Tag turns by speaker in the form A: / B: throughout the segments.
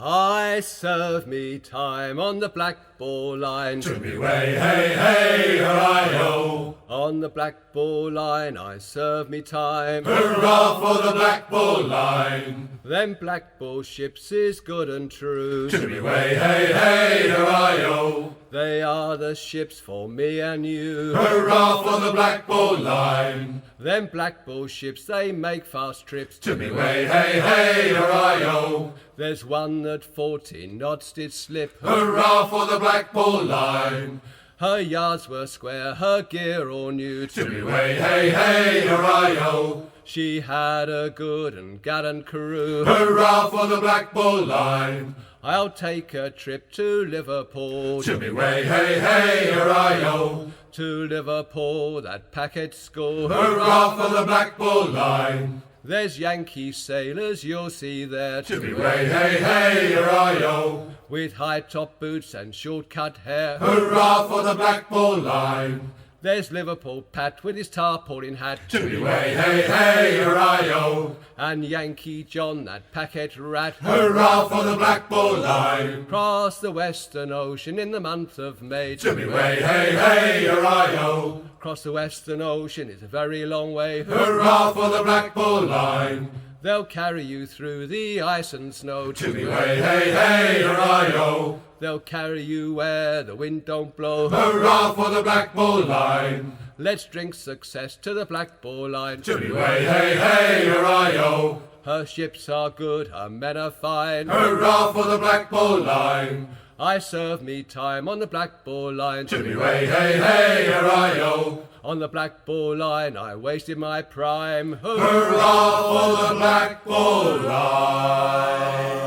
A: I serve me time on the Blackball Line.
B: To me way, hey, hey, hurrah-yo.
A: On the Blackball Line I serve me time.
B: Hurrah for the Blackball Line.
A: Them Blackball ships is good and true.
B: To me way, hey, hey, hurrah-yo.
A: They are the ships for me and you.
B: Hurrah for the Blackball Line.
A: Them Blackball ships, they make fast trips.
B: To me way, hey, hey, hurrah-yo.
A: There's one that 14 knots did slip.
B: Hurrah for the Blackball Line.
A: Her yards were square, her gear all new.
B: To me way, hey, hey, hurrah-yo.
A: She had a good and gallant crew.
B: Hurrah for the Blackball Line.
A: I'll take a trip to Liverpool.
B: To me way, hey, hey, hurrah-yo.
A: To Liverpool, that packet school.
B: Hurrah for the Blackball Line.
A: There's Yankee sailors you'll see there.
B: To me way, hey, hey, hurrah-yo.
A: With high-top boots and short-cut hair.
B: Hurrah for the Blackball Line.
A: There's Liverpool Pat with his tarpaulin hat.
B: To me way, hey, hey, hurrah-yo.
A: And Yankee John, that packet rat.
B: Hurrah for the Blackball Line.
A: Cross the Western Ocean in the month of May.
B: To me way, hey, hey, hurrah-yo.
A: Cross the Western Ocean is a very long way.
B: Hurrah for the Blackball Line.
A: They'll carry you through the ice and snow.
B: To me way, hey, hey, hurrah-yo.
A: They'll carry you where the wind don't blow.
B: Hurrah for the Blackball Line.
A: Let's drink success to the Blackball Line.
B: To me way, hey, hey, hurrah-yo.
A: Her ships are good, her men are fine.
B: Hurrah for the Blackball Line.
A: I serve me time on the Blackball Line.
B: To me way, hey, hey, hurrah-yo.
A: On the Blackball Line I wasted my prime.
B: Hurrah for the Blackball Line.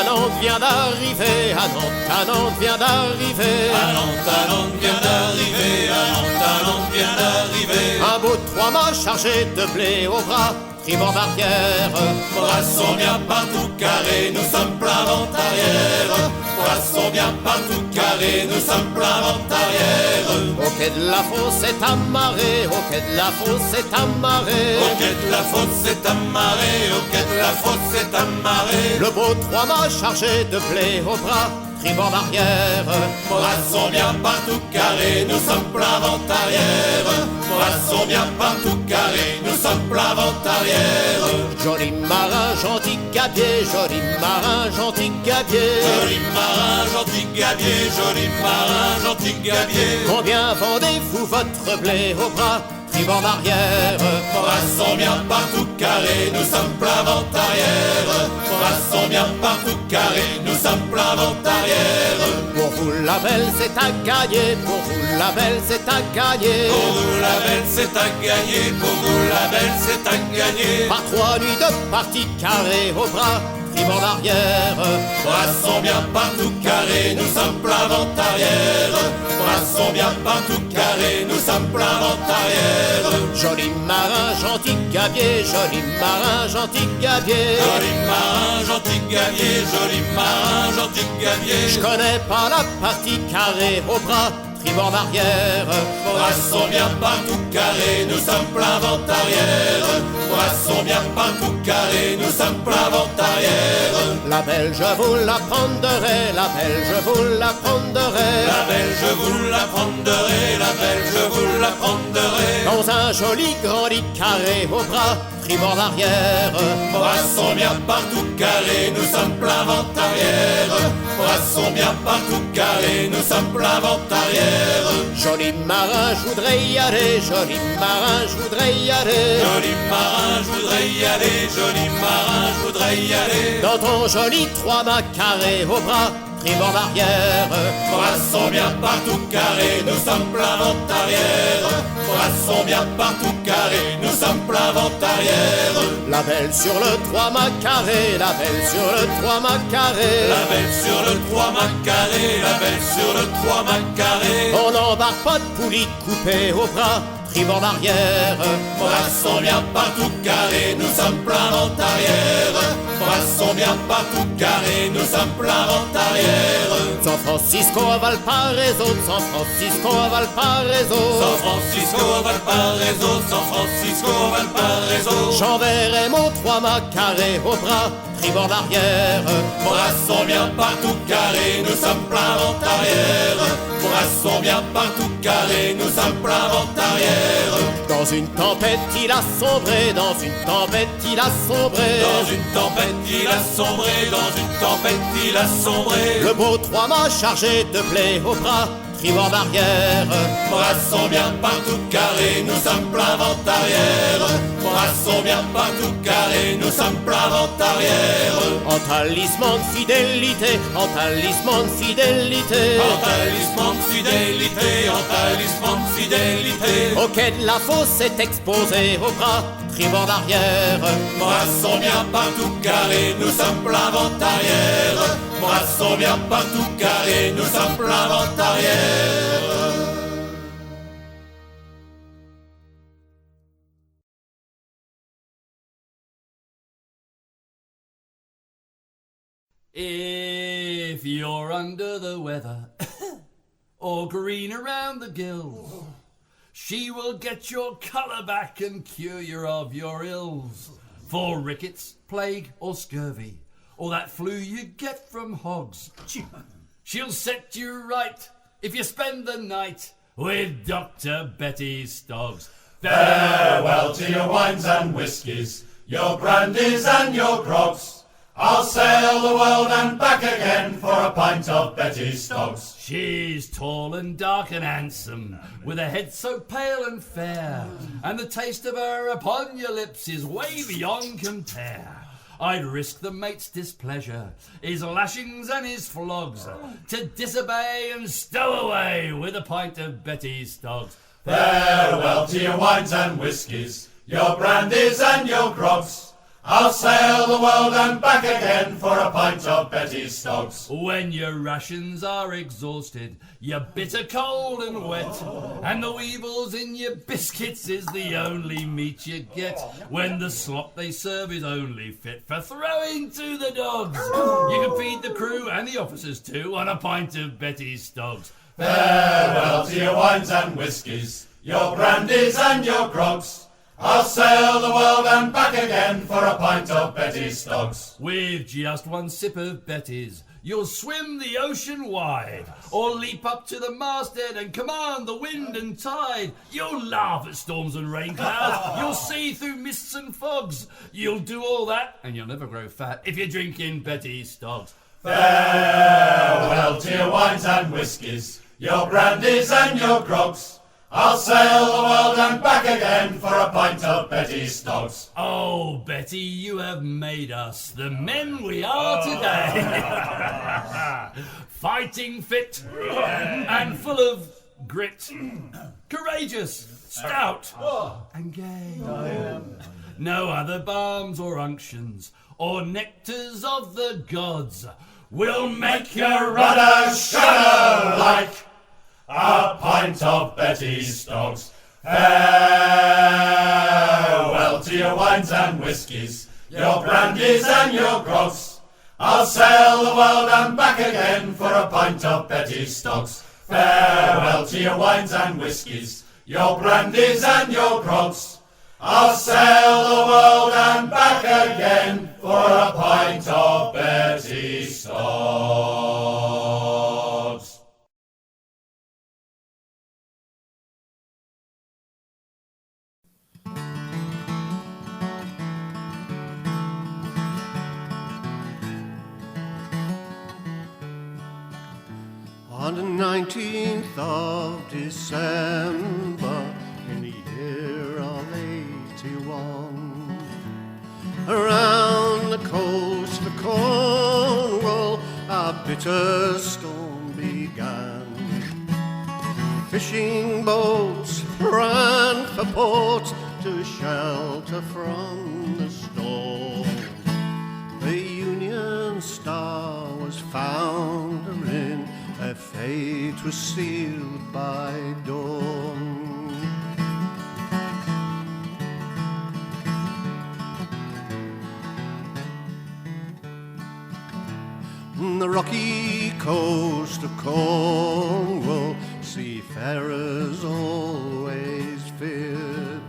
C: Nantes vient d'arriver, Nantes vient d'arriver,
D: Nantes vient d'arriver, Nantes vient d'arriver.
C: Un beau 3 mâts chargé de blé au bras, tribord d'arrière.
D: Brassons bien partout carré, nous sommes plein vent arrière. Brassons bien partout carré, nous sommes plein vent arrière.
C: Au quai de la fosse c'est amarré, au quai de la fosse c'est amarré.
D: Au quai de la fosse c'est amarré, au quai de la fosse c'est amarré.
C: Le beau 3 mâts chargé de blé au bras, tribord d'arrière.
D: Brassons bien partout carré, nous sommes plein vent arrière. Brassons bien partout carré, nous sommes plein vent arrière.
C: Joli marin, gentil gabier, joli marin, gentil gabier.
D: Joli marin, gentil gabier, joli marin, gentil gabier.
C: Combien vendez-vous votre blé au bras, tribord d'arrière?
D: Brassons bien partout carré, nous sommes plein vent arrière. Brassons bien partout carré, nous sommes plein vent arrière.
C: Pour vous la belle c'est à gagner, pour vous la belle c'est à gagner.
D: Pour vous la belle c'est à gagner, pour vous la belle c'est à gagner.
C: Par 3 nuits de partie carré au bras, tribord d'arrière.
D: Brassons bien partout carré, nous sommes plein vent arrière. Brassons bien partout carré, nous sommes plein vent arrière.
C: Joli marin, gentil gabier, joli marin, gentil gabier.
D: Joli marin, gentil gabier, joli marin, gentil gabier.
C: Je connais pas la partie carré au bras, tribord d'arrière.
D: Brassons bien partout carré, nous sommes plein vent arrière. Brassons bien partout carré, nous sommes plein vent arrière.
C: La belle je vous la prendrai, la belle je vous la prendrai.
D: La belle je vous la prendrai, la belle je vous la prendrai.
C: Dans un joli grand lit carré au bras, tribord d'arrière.
D: Brassons bien partout carré, nous sommes plein vent arrière. Brassons bien partout carré, nous sommes plein vent arrière.
C: Joli marin, je voudrais y aller, joli marin, je voudrais y aller.
D: Joli marin, je voudrais y aller, joli marin, je voudrais y aller.
C: Dans ton joli 3 mâts carré au bras, tribord d'arrière.
D: Brassons bien partout carré, nous sommes plein vent arrière. Brassons bien partout carré, nous sommes plein vent arrière.
C: La belle sur le 3 mâts carré, la belle sur le 3 mâts carré.
D: La belle sur le 3 mâts carré, la belle sur le 3 mâts carré.
C: On n'embarque pas de poulie coupée au bras, tribord arrière.
D: Brassons bien partout carré, nous sommes plein vent arrière. Brassons bien partout carré, nous sommes plein vent arrière.
C: San Francisco à Valparaiso, San Francisco à Valparaiso.
D: San Francisco à Valparaiso, San Francisco à Valparaiso.
C: J'enverrai mon 3-mât carré au bras, tribord arrière.
D: Brassons bien partout carré, nous sommes plein vent arrière. Brassons bien partout carré, nous sommes plein vent arrière.
C: Dans une tempête il a sombré, dans une tempête il a sombré.
D: Dans une tempête il a sombré, dans une tempête il a sombré.
C: Le beau 3-mât chargé de blé au bras, tribord arrière.
D: Brassons bien partout carré, nous sommes plein vent arrière. Brassons bien partout carré, nous sommes plein vent arrière.
C: En talisman de fidélité, en talisman de fidélité.
D: En talisman de fidélité, en talisman de fidélité.
C: Au quai de la fosse est exposé au bras, tribord arrière.
D: Brassons bien partout carré, nous sommes plein vent arrière. Brassons bien partout carré, nous sommes plein vent arrière.
E: If you're under the weather or green around the gills, she will get your colour back and cure you of your ills. For rickets, plague or scurvy, or that flu you get from hogs, she'll set you right if you spend the night with Dr. Betty Stogs.
B: Farewell to your wines and whiskies, your brandies and your grogs. I'll sail the world and back again for a pint of Betty Stogs.
E: She's tall and dark and handsome, with a head so pale and fair, and the taste of her upon your lips is way beyond compare. I'd risk the mate's displeasure, his lashings and his flogs, to disobey and stow away with a pint of Betty Stogs.
B: Farewell to your wines and whiskies, your brandies and your grogs. I'll sail the world and back again for a pint of Betty Stogs.
E: When your rations are exhausted, you're bitter cold and wet, and the weevils in your biscuits is the only meat you get, when the slop they serve is only fit for throwing to the dogs. You can feed the crew and the officers too on a pint of Betty Stogs.
B: Farewell to your wines and whiskies, your brandies and your grogs. I'll sail the world and back again for a pint of Betty Stogs.
E: With just one sip of Betty's, you'll swim the ocean wide, or leap up to the masthead and command the wind and tide. You'll laugh at storms and rain clouds, you'll see through mists and fogs. You'll do all that, and you'll never grow fat if you're drinking Betty Stogs.
B: Farewell to your wines and whiskies, your brandies and your grogs. I'll sail the world and back again for a pint of Betty Stogs.
E: Oh, Betty, you have made us the men we are today. Fighting fit and full of grit. Courageous, stout and gay. No other balms or unctions or nectars of the gods will make your rudder shudder like a pint of Betty Stogs. Farewell to your wines and whiskies, your brandies and your grogs. I'll sail the world and back again for a pint of Betty Stogs. Farewell to your wines and whiskies, your brandies and your grogs. I'll sail the world and back again for a pint of Betty Stogs.
C: On the 19th of December in the year of 81, around the coast of Cornwall a bitter storm began. Fishing boats ran for port to shelter from the storm. The Union Star was foundering, their fate was sealed by dawn. the rocky coast of Cornwall, seafarers always feared.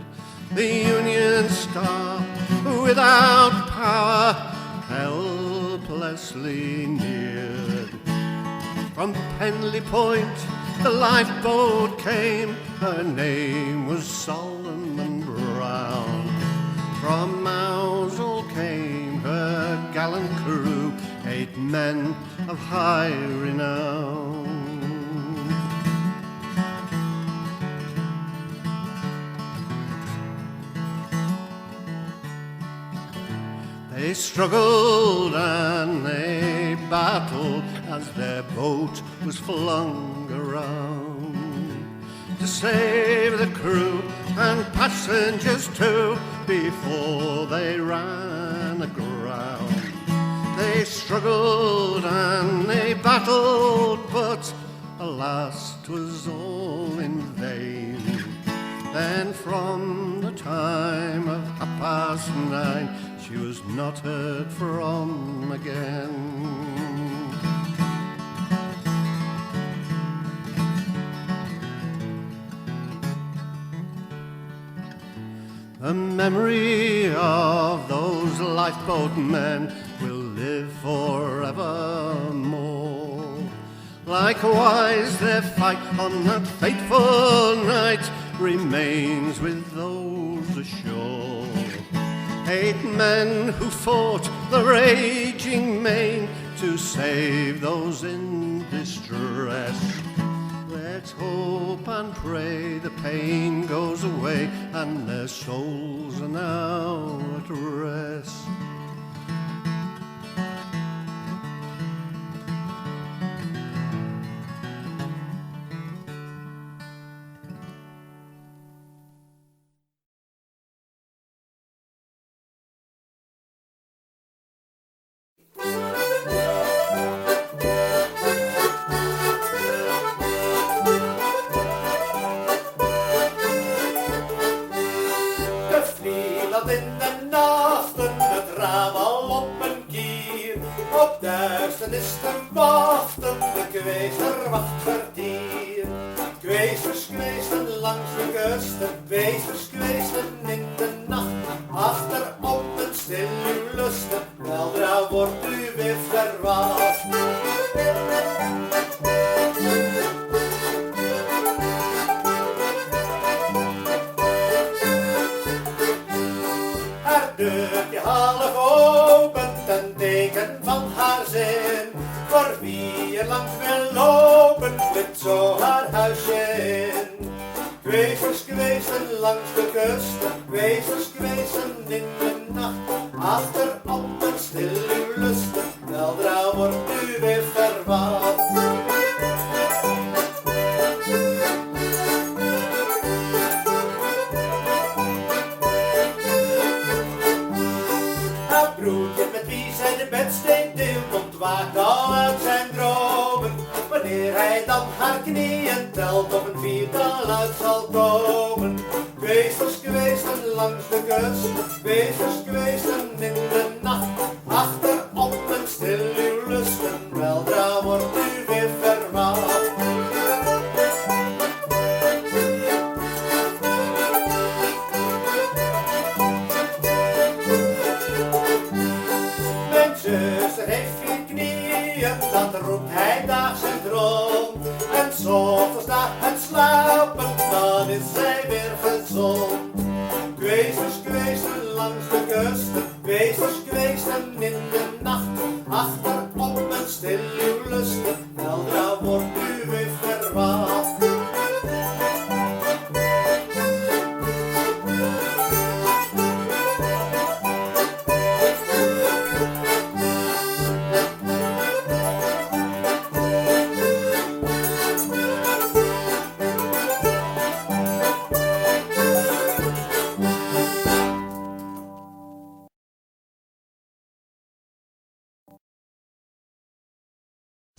C: The Union Star, without power, helplessly neared. From Penley Point the lifeboat came, her name was Solomon Browne. From Mousehole came her gallant crew, 8 men of high renown. They struggled and they battled as their boat was flung around, to save the crew and passengers too before they ran aground. They struggled and they battled, but alas, 'twas all in vain. Then from the time of 9:30, she was not heard from again. The memory of those lifeboat men will live forevermore. Likewise their fight on that fateful night remains with those ashore. 8 men who fought the raging main to save those in distress. Let's hope and pray the pain goes away and their souls are now at rest.
F: Is te wachten, de kweester wacht vertier. Kweesters kweesten langs de kust, de kweesters kweesten in de nacht. Achterop een stil uw lusten, weldra wordt u weer verwacht. Haar deurtje half open, ten teken van haar zin. Voor wie er langs wil lopen, glipt zo haar huisje in. Kweesters kweesten langs de kust, kweesters kweesten in de nacht. Achterop een stil uw lusten, weldra wordt u weer verwacht. Haar broertje met wie zij de bedsteen deelt, ontwaakt al uit zijn dromen. Wanneer hij dan haar knieën telt, op een 4-tal uit zal komen. Kweesters kweesten langs de kust, kweesters kweesten in de nacht. Achterop een stil uw lusten, weldra wordt u weer verwacht. Mijn zuster heeft 4 knieën, dat roept hij daags en rond. En 's ochtends na het slapen, dan is zij weer gezond. Kweesters kweesten langs de kust, kweesters kweesten in de nacht. Achterop een stil uw lusten, weldra wordt u weer verwacht.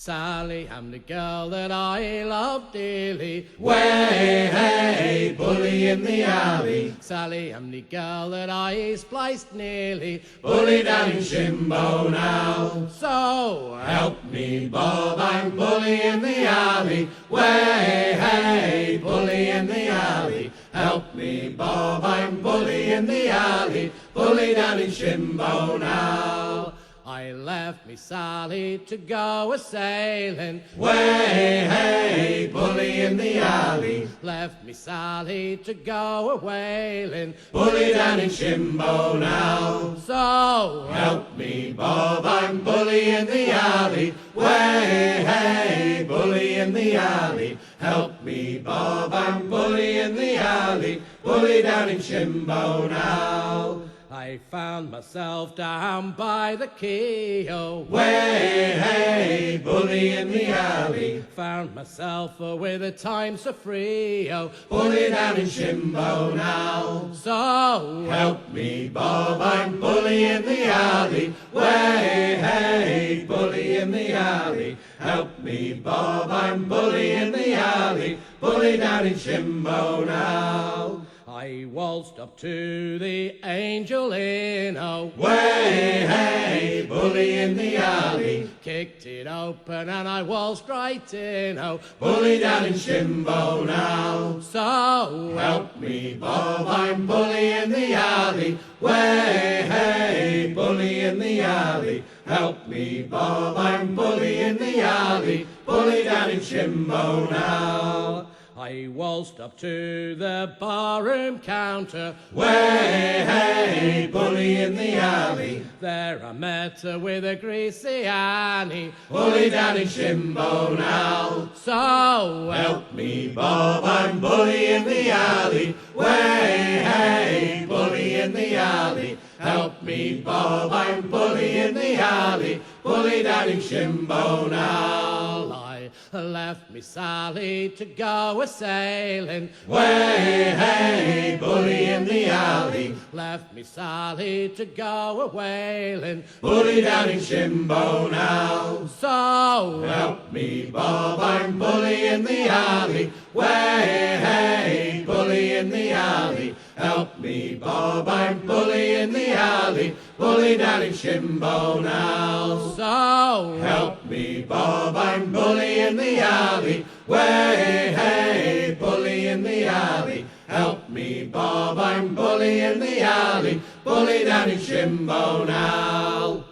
G: Sally, I'm the girl that I love dearly.
D: Way, hey, bully in the alley.
G: Sally, I'm the girl that I spliced nearly.
D: Bully down in Shimbo now.
G: So
D: Help me, Bob, I'm bully in the alley. Way, hey, bully in the alley. Help me, Bob, I'm bully in the alley. Bully down in Shimbo now.
G: I left me Sally to go a-sailing.
D: Way, hey, bully in the alley.
G: Left me Sally to go a-whaling.
D: Bully down in Shimbo now.
G: So
D: Help me, Bob, I'm bully in the alley. Way, hey, bully in the alley. Help me, Bob, I'm bully in the alley. Bully down in Shimbo now.
G: I found myself down by the quay, oh.
D: Way, hey, bully in the alley.
G: Found myself with a time so free, oh.
D: Bully down in Shimbo now.
G: So
D: Help me, Bob, I'm bully in the alley. Way, hey, bully in the alley. Help me, Bob, I'm bully in the alley. Bully down in Shimbo now.
G: I waltzed up to the Angel Inn, oh.
D: Way, hey, bully in the alley.
G: Kicked it open and I waltzed right in, oh.
D: Bully down in Shimbo now.
G: So
D: Help me, Bob, I'm bully in the alley. Way, hey, bully in the alley. Help me, Bob, I'm bully in the alley. Bully down in Shimbo now.
G: I waltzed up to the barroom counter.
D: Way, hey, bully in the alley.
G: There I met her with a greasy Annie.
D: Bully down in Shimbo now.
G: So
D: Help me, Bob, I'm bully in the alley. Way, hey, bully in the alley. Help me, Bob, I'm bully in the alley. Bully down in Shimbo now.
G: I left me Sally to go a-sailing.
D: Way, hey, bully in the alley.
G: Left me Sally to go a-whaling.
D: Bully down in Shimbo now.
G: So
D: Help me, Bob, I'm bully in the alley. Way, hey, bully in the alley. Help me, Bob, I'm bully in the alley. Bully down in Shimbo now.
G: So
D: Help me, Bob, I'm bully in the alley. Way, hey, bully in the alley. Help me, Bob, I'm bully in the alley. Bully down in Shimbo now.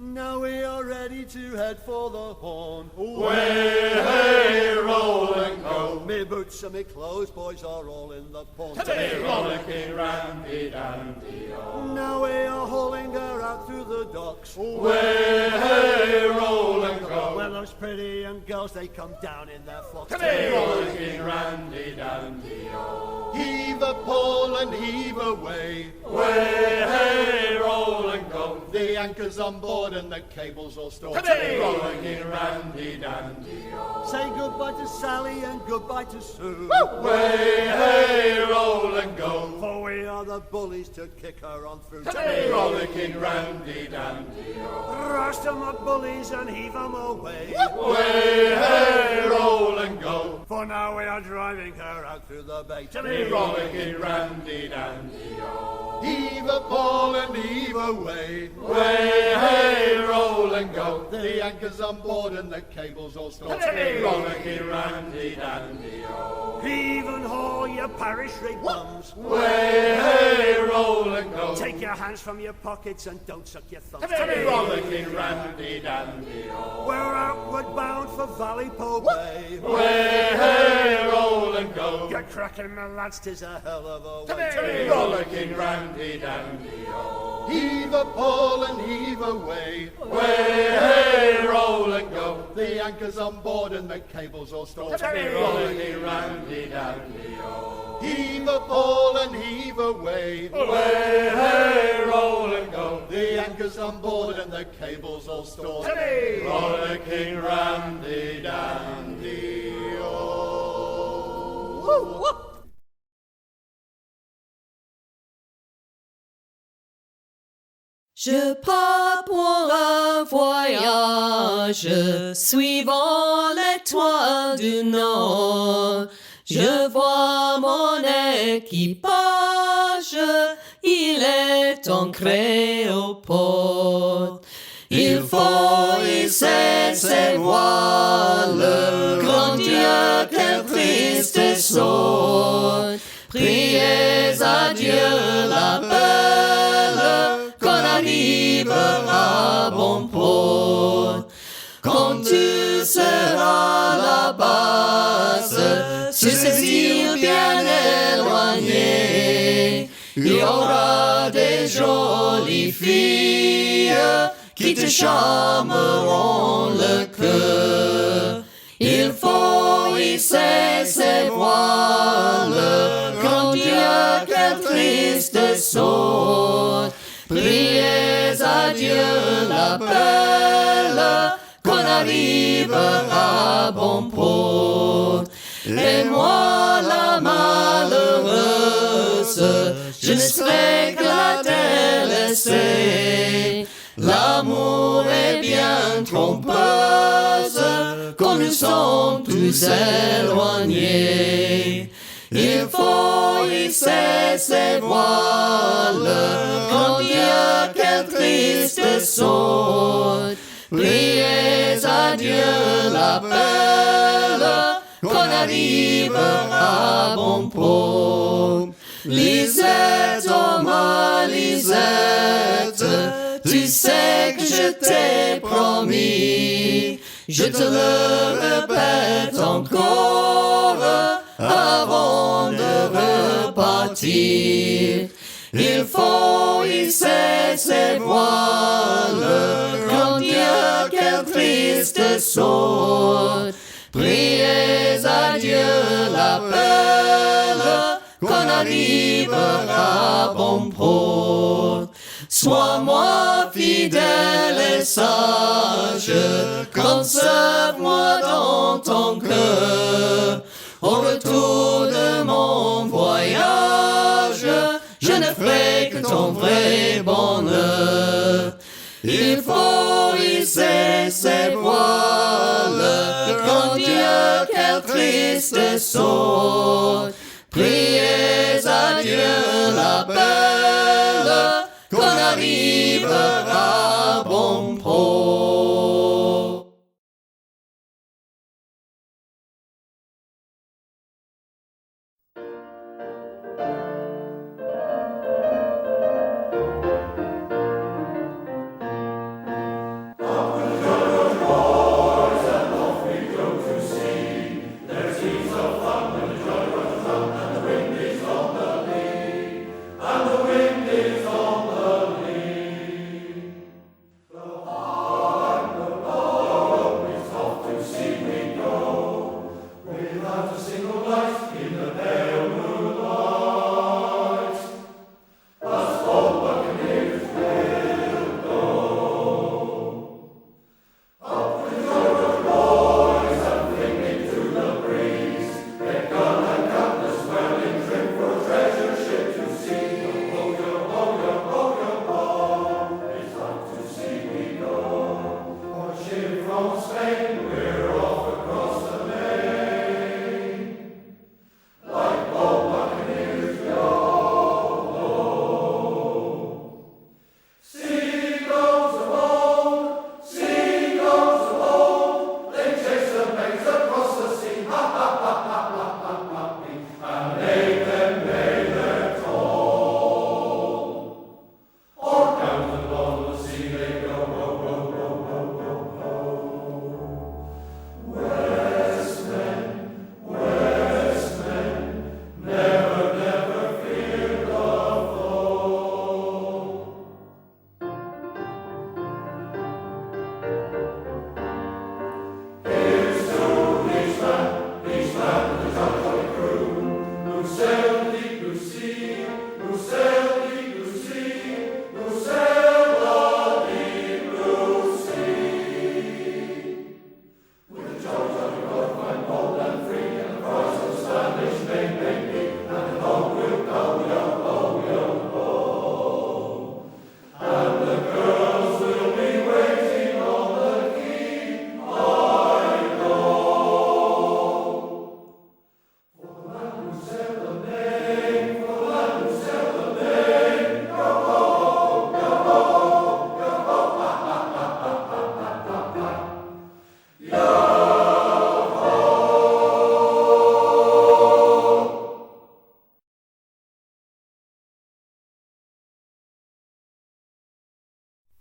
F: Now we are ready to head for the Horn.
B: Way, hey, roll and go.
F: Me boots and me clothes, boys, are all in the pond.
B: Hey, rollicking Randy Dandy Oh.
F: Now we are hauling her out through the docks.
B: Way, hey, roll and go.
F: Well, those pretty young girls, they come down in their flocks.
B: Hey, rollicking Randy Dandy Oh.
C: Heave a pole and heave away.
B: Way, hey, roll and go.
C: The anchor's on board and the cable's all stored.
B: Hey, rollicking Randy Dandy Oh.
F: Say goodbye to Sally and goodbye to Sue.
B: Way, hey, roll and go.
F: For we are the bullies to kick her on through.
B: Hey, rollicking Randy Dandy Oh.
F: Roust 'em up, bullies, and heave 'em away.
B: Way, hey, roll and go.
F: For now we are driving her out through the bay.
B: Hey, rollicking Randy Dandy Oh.
C: Heave a pole and heave away.
B: Way, hey, roll and go.
C: The anchor's on board and the cable's all stored.
B: Hey, rollicking Randy Dandy Oh.
F: Heave and haul, you parish rig bums.
B: Way, hey, roll and go.
F: Take your hands from your pockets and don't suck your thumbs.
B: Hey, rollicking Randy Dandy Oh.
F: We're outward bound for Valleypo Bay.
B: Way, hey, roll and go.
F: You're cracking the lads, 'tis a hell of a way.
B: Hey, rollicking Randy Dandy Oh.
C: Heave a pole and heave away.
B: Way, hey, roll and go.
C: The anchor's on board and the cable's all stored.
B: Hey, rollicking Randy Dandy Oh.
C: Heave a pole and heave away.
B: Way, hey, roll and go.
C: The anchor's on board and the cable's all stored.
B: Hey, rollicking Randy Dandy Oh.
H: Je pars pour un voyage, suivant l'étoile du Nord. Je vois mon équipage, il est ancré aux portes. Il faut hisser ses voiles, grand Dieu, quelle triste sorte. Priez à Dieu la belle, qu'on arrive à bon port. Quand tu seras là-bas, sur ces îles bien éloignées, il y aura des jolies filles qui te charmeront le cœur. Il faut hisser ses voiles, grand Dieu, quelle triste sorte. Priez à Dieu la belle, qu'on arrive à bon port. Et moi la malheureuse, je ne serai que la délaissée. L'amour est bien trompeuse, quand nous sommes tous éloignés. Il faut hisser ses voiles, grand Dieu, quelle triste sorte. Priez à Dieu la belle, qu'on arrive à bon port. Lisette, oh ma Lisette, tu sais que je t'ai promis, je te le répète encore, avant de repartir. Il faut hisser ses voiles, grand Dieu, quelle triste sorte. Priez à Dieu la belle, qu'on arrive à bon port. Sois-moi fidèle et sage, conserve-moi dans ton cœur. Au retour de mon voyage, je ne ferai que ton vrai bonheur. Il faut hisser ses voiles, grand Dieu, quelle triste sorte. Priez à Dieu la belle, qu'on arrive à bon port.
B: And the wind is on the lee.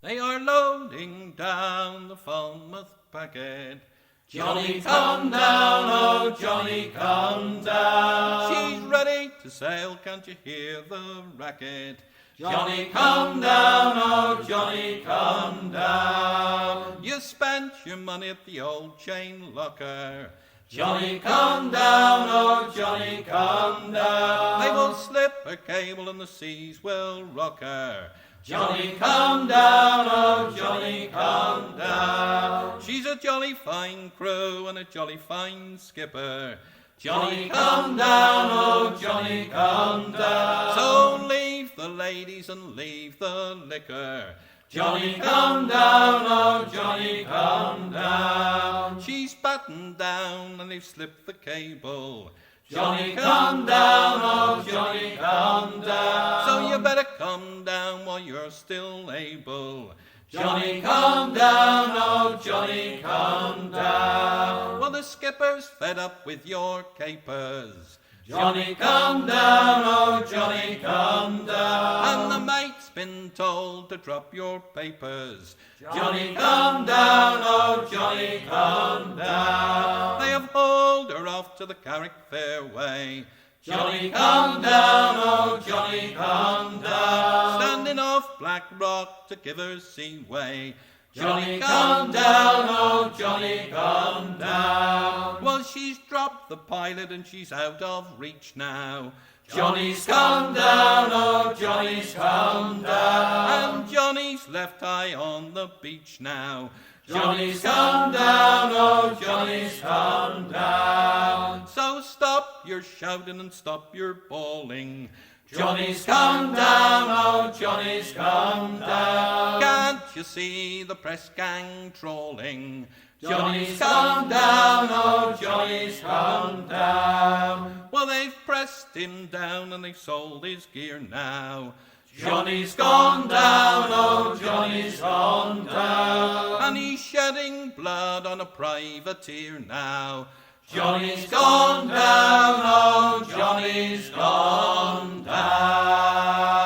I: They are loading down the Falmouth packet.
B: Johnny, come down, oh Johnny, come down.
I: She's ready to sail, can't you hear the racket?
B: Johnny, come down, oh Johnny, come down.
I: You spent your money at the old chain locker.
B: Johnny, come down, oh Johnny, come down.
I: They will slip a cable and the seas will rock her.
B: Johnny, come down, oh Johnny, come down.
I: She's a jolly fine crew and a jolly fine skipper.
B: Johnny, come down, oh Johnny, come down.
I: So leave the ladies and leave the liquor.
B: Johnny, come down, oh Johnny, come down.
I: She's battened down and they've slipped the cable.
B: Johnny, come down, oh Johnny, come down.
I: So you better come down while you're still able.
B: Johnny, come down, oh Johnny, come down.
I: Well, the skipper's fed up with your capers.
B: Johnny, come down, oh Johnny, come down.
I: And the mate's been told to drop your papers.
B: Johnny, come down, oh Johnny, come down.
I: They have hauled her off to the Carrick Fairway.
B: Johnny, come down, oh Johnny, come down.
I: Standing off Black Rock to give her seaway.
B: Johnny, come down, oh Johnny, come down.
I: Well, she's dropped the pilot and she's out of reach now.
B: Johnny's come down, oh Johnny's come down.
I: And Johnny's left high on the beach now.
B: Johnny's come down, oh Johnny's come down.
I: So stop your shouting and stop your bawling.
B: Johnny's come down, oh Johnny's come down.
I: Can't you see the press gang trawling?
B: Johnny's come down, oh Johnny's come down.
I: Well, they've pressed him down and they've sold his gear now.
B: Johnny's gone down, oh Johnny's gone down.
I: And he's shedding blood on a privateer now.
B: Johnny's gone down, oh Johnny's gone down.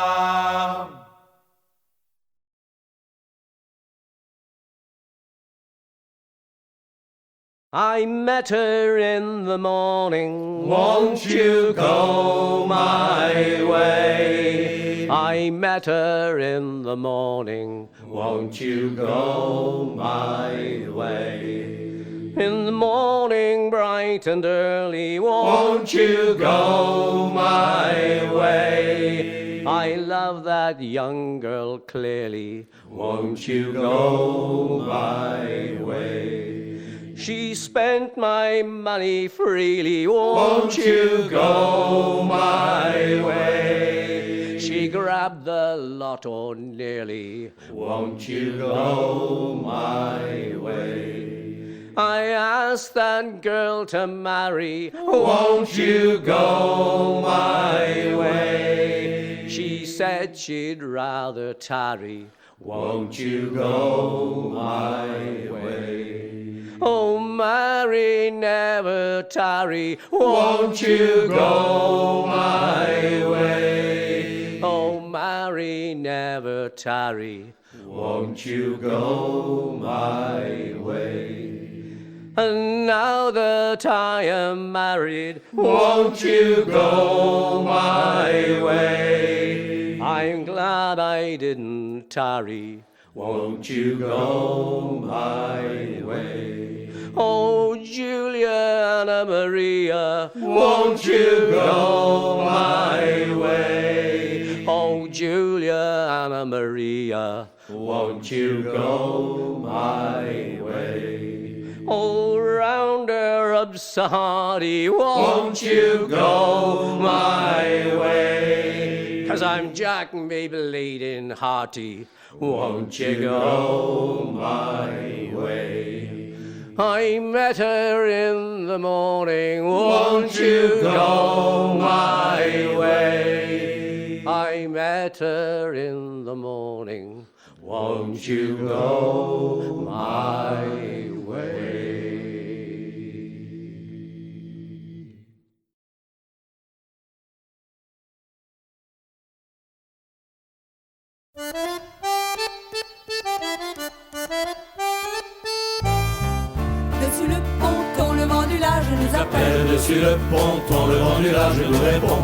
G: I met her in the morning.
D: Won't you go my way?
G: I met her in the morning.
D: Won't you go my way?
G: In the morning, bright and early.
D: Won't you go my way?
G: I love that young girl clearly.
D: Won't you go my way?
G: She spent my money freely.
D: Won't you go my way?
G: She grabbed the lot or nearly.
D: Won't you go my way?
G: I asked that girl to marry.
D: Won't you go my way?
G: She said she'd rather tarry.
D: Won't you go my way?
G: Oh, marry, never tarry.
D: Won't you go my way?
G: Oh, marry, never tarry.
D: Won't you go my way?
G: And now that I am married,
D: won't you go my way?
G: I'm glad I didn't tarry.
D: Won't you go my way?
G: Oh, Julia, Anna Maria,
D: won't you go my way?
G: Oh, Julia, Anna Maria,
D: won't you go my way?
G: Oh, round her up Sahari,
D: won't you go my way?
G: 'Cause I'm Jack me bleeding hearty.
D: Won't you go my way?
G: I met her in the morning.
D: Won't you go my way?
G: I met her in the morning.
D: Won't you go my way?
B: dessus le ponton, le vent du large nous répond.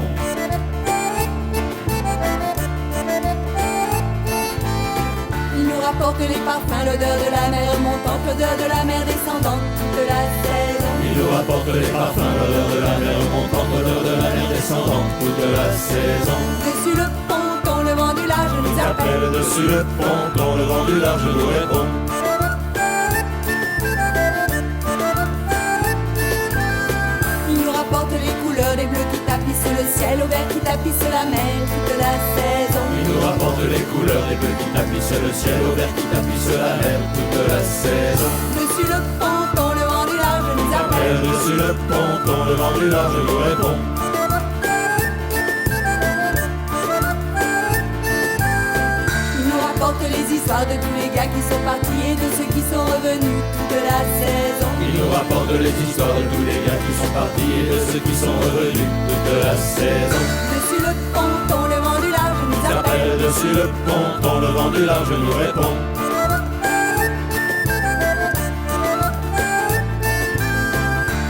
J: Il nous rapporte les parfums, l'odeur de la mer montante, l'odeur de la mer descendante toute la saison.
B: Il nous rapporte les parfums, l'odeur de la mer montante, l'odeur de la mer descendante toute la saison.
J: Dessus le ponton, le vent du large nous appelle.
B: Dessus le ponton, le vent du large nous répond.
J: Il nous rapporte les couleurs des bleus qui tapissent le ciel, au vert qui tapisse la mer toute la saison.
B: Il nous rapporte les couleurs des bleus qui tapissent le ciel, au vert qui tapisse la mer toute la saison.
J: Dessus le ponton, le vent du large nous appelle.
B: Dessus le ponton, le vent du large nous répond.
J: Il nous rapporte les histoires de tous les gars qui sont partis et de ceux qui sont revenus toute la saison.
B: Il nous rapporte les histoires de tous les gars qui sont partis et de ceux qui sont revenus toute la saison.
J: Dessus le ponton, le vent du large nous appelle.
B: Dessus le ponton, le vent du large nous répond.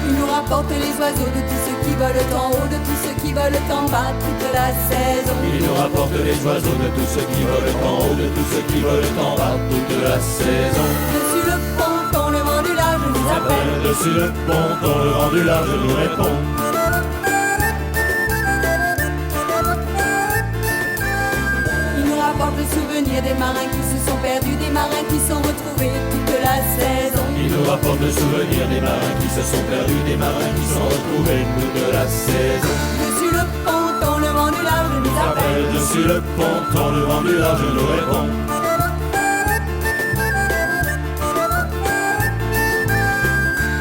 J: Il nous rapporte les oiseaux de tous ceux qui volent en haut, de tous ceux qui volent en bas toute la saison.
B: Il nous rapporte les oiseaux de tous ceux qui volent en haut, de tous ceux qui volent en bas toute la saison.
J: Dessus le ponton, le vent du large nous appelle.
B: Dessus le ponton, le vent du large nous répond.
J: Il nous rapporte le souvenir des marins qui se sont perdus, des marins qui sont retrouvés toute la saison.
B: Il nous rapporte le souvenir des marins qui se sont perdus, des marins qui sont retrouvés toute la saison.
J: Dessus le ponton, le vent du large nous appelle.
B: Dessus le ponton, le vent du large nous répond.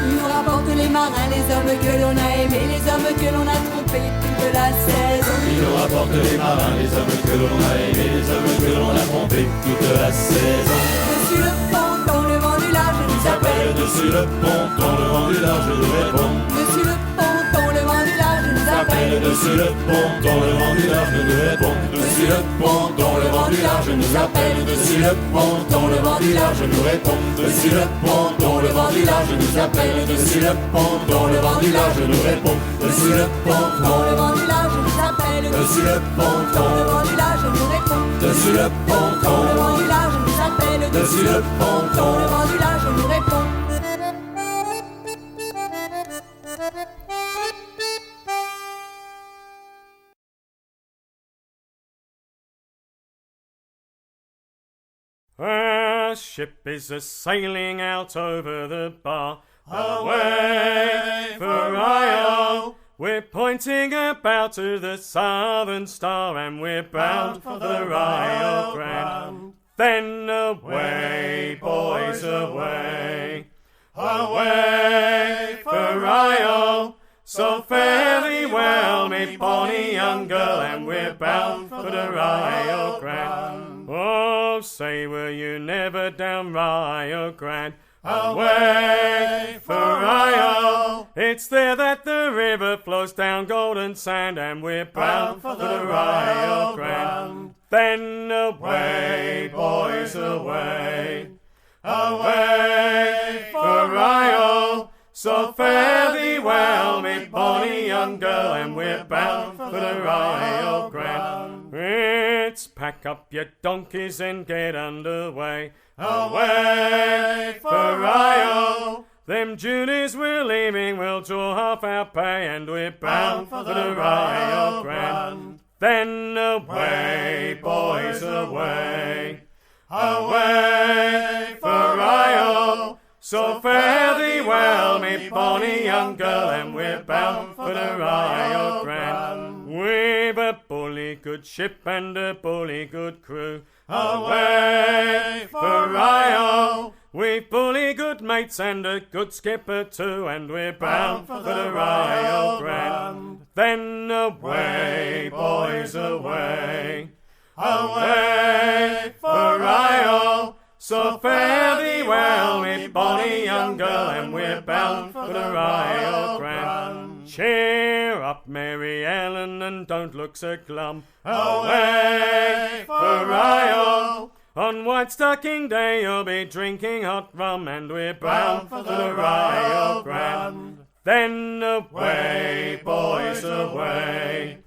J: Il nous rapporte les marins, les hommes que l'on a aimés, les hommes que l'on a trompés toute la saison.
B: Il nous rapporte les marins, les hommes que l'on a aimés, les hommes que l'on a trompés toute la saison.
J: Dessus le ponton, le vent du large nous appelle.
B: Dessus le ponton, le vent du large nous répond.
J: Dessus le ponton, le vent du large nous appelle.
B: Dessus le ponton, le vent du large nous répond. Dessus le ponton, le vent du large nous appelle. Dessus le ponton, le vent du large nous répond. Dessus le ponton, le vent du large nous appelle. Dessus le ponton, le vent du large nous répond. Dessus le ponton,
J: le vent du large nous appelle.
B: Dessus le ponton,
J: le vent du large nous répond.
B: Dessus le ponton,
J: le vent du large nous appelle.
B: Dessus le ponton,
J: le vent du large nous répond.
C: Our ship is a-sailing out over the bar, away for Iles. We're pointing about to the southern star, and we're bound for the Rio Grande. Then away, boys, away, away for Iles. So fare thee well, me bonny young girl, and we're bound for the Rio Grande. Oh, say, were you never down Rio Grande? Away for Iles. It's there that the river flows down golden sand, and we're bound for the Rio Grande. Then away, boys, away, away for Iles. So fare thee well, me bonny young girl, and we're bound for the Rio Grande. It's pack up your donkeys and get underway, away for Iles. Them Juniors we're leaving will draw half our pay, and we're bound for the Rio Grande. Then away, boys, away, away for Iles. So fare thee well, me bonny young girl, and we're bound for the Rio Grande. We've a bully good ship and a bully good crew, away for Iles. We've bully good mates and a good skipper too, and we're bound for the Rio Grande. Then away, boys, away, away for Iles. So fare thee well, me bonny young girl, and we're bound for the Rio Grande. Cheer up, Mary Ellen, and don't look so glum, away for Iles. On White Stocking Day you'll be drinking hot rum, and we're bound for the Rio Grande.
D: Then away, boys, away,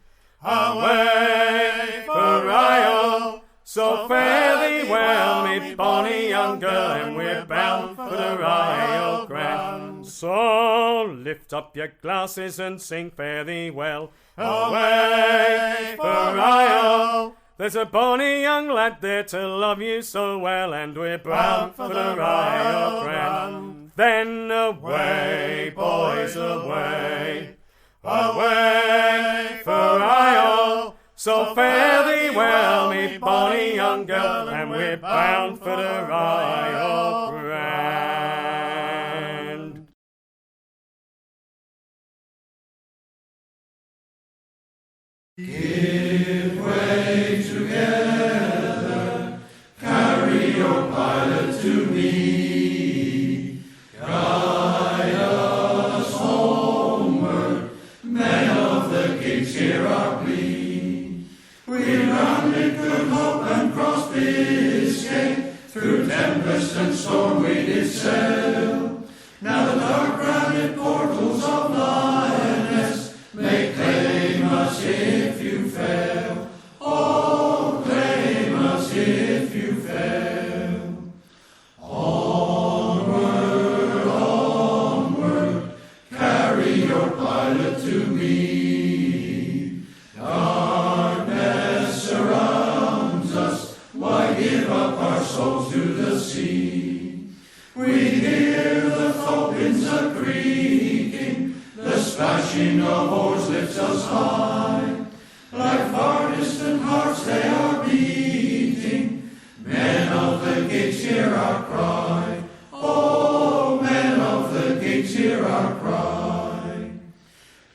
D: away for Iles. So fare thee well, me bonny young girl, and we're bound for the Iles grand. So lift up your glasses and sing fare thee well, away for Iles. There's a bonny young lad there to love you so well, and we're bound for the Iles grand. Then away, boys, away, away for Iles. So fare thee well, me bonny young girl, and we're bound for the Iles grand.
B: Give way together, carry your pilot to me, guide us homeward, men of the gigs, hear our plea. We rounded Good Hope and crossed Biscay, through tempest and storm we did sail. Now the dark rounded portals of Lioness may claim us if you fail. Oh, claim us if you fail. Onward, onward, carry your pilot to me. Darkness surrounds us, why give up our souls to the sea? We hear the thopins a-creaking, the splashing of oars lifts us high. Like far distant hearts they are beating, men of the gigs hear our cry. Oh, men of the gigs hear our cry.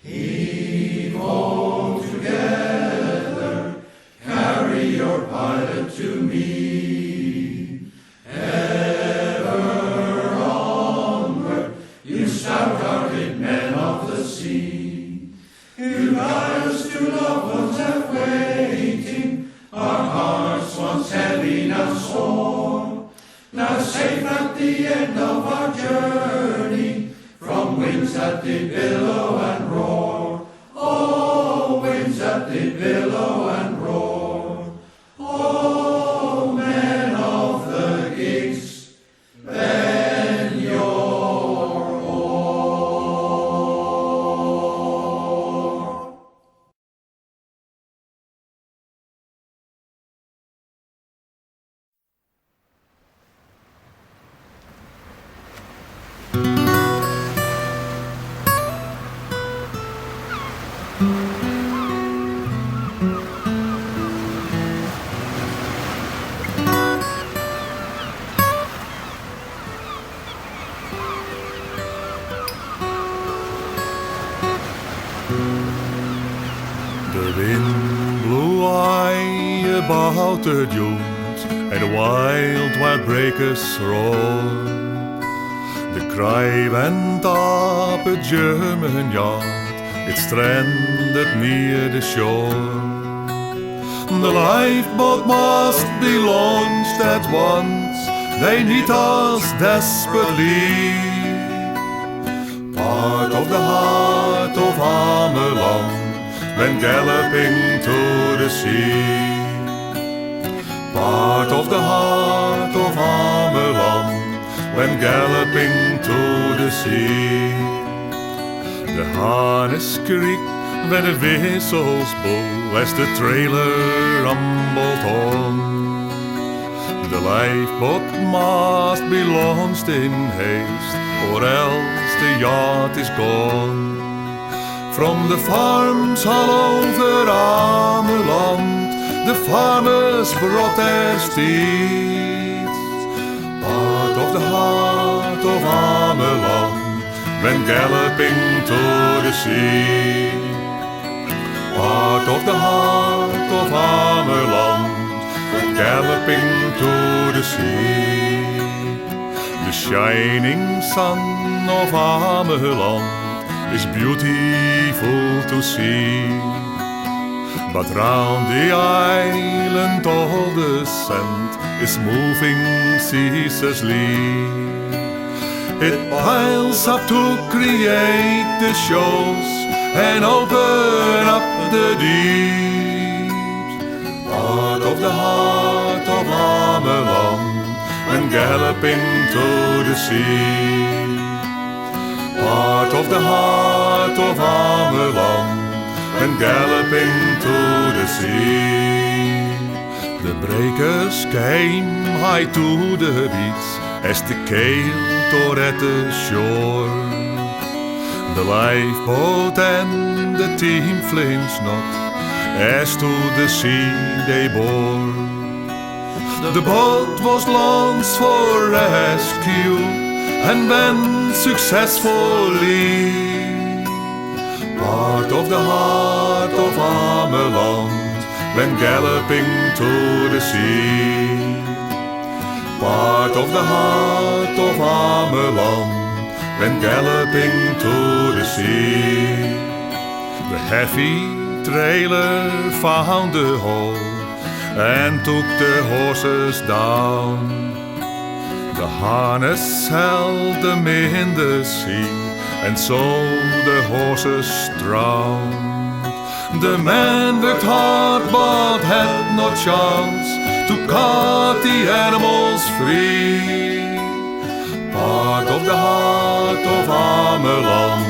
B: Heave-ho together, carry your pilot to me. Ever onward, you stout-hearted men of the sea. You guide us to loved ones left waiting, our hearts once heavy now sore. Now safe at the end of our journey, from winds that did billow and roar. Oh, winds that did billow and roar. Oh, men of the gigs, bend your oar.
K: De wind blew high about the dunes, and the wild breakers roar. The cry went up a German yacht, it stranded near the shore. The lifeboat must be launched at once, they need us desperately. Part of the heart of Ameland went galloping to the sea. Part of the heart of Ameland went galloping to the sea. The harness creaked when the whistles blew as the trailer rumbled on. The lifeboat must be launched in haste, or else the yacht is gone. From the farms all over Ameland, the farmers brought their steeds. Part of the heart of Ameland went galloping to the sea. Part of the heart of Ameland went galloping to the sea. The shining sun of Ameland is beautiful to see, but round the island all the sand is moving ceaselessly. It piles up to create the shows and open up the deeps. Part of the heart of Ameland and galloping to the sea. Part of the heart of Ameland and galloping to the sea. The breakers came high to the beats as the gale tore at the shore. The lifeboat and the team flinched not as to the sea they bore. The boat was launched for rescue and went successfully. Part of the heart of Ameland went galloping to the sea. Part of the heart of Ameland went galloping to the sea. The heavy trailer found the hole and took the horses down. The harness held them in the sea, and so the horses drowned. The men worked hard but had no chance to cut the animals free. Part of the heart of Ameland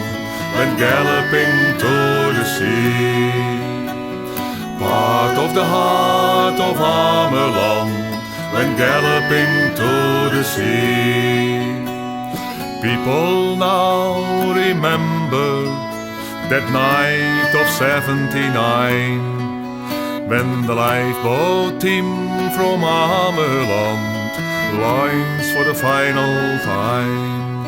K: went galloping to the sea. Part of the heart of Ameland went galloping to the sea. People now remember that night of '79, when the lifeboat team from Ameland lines for the final time.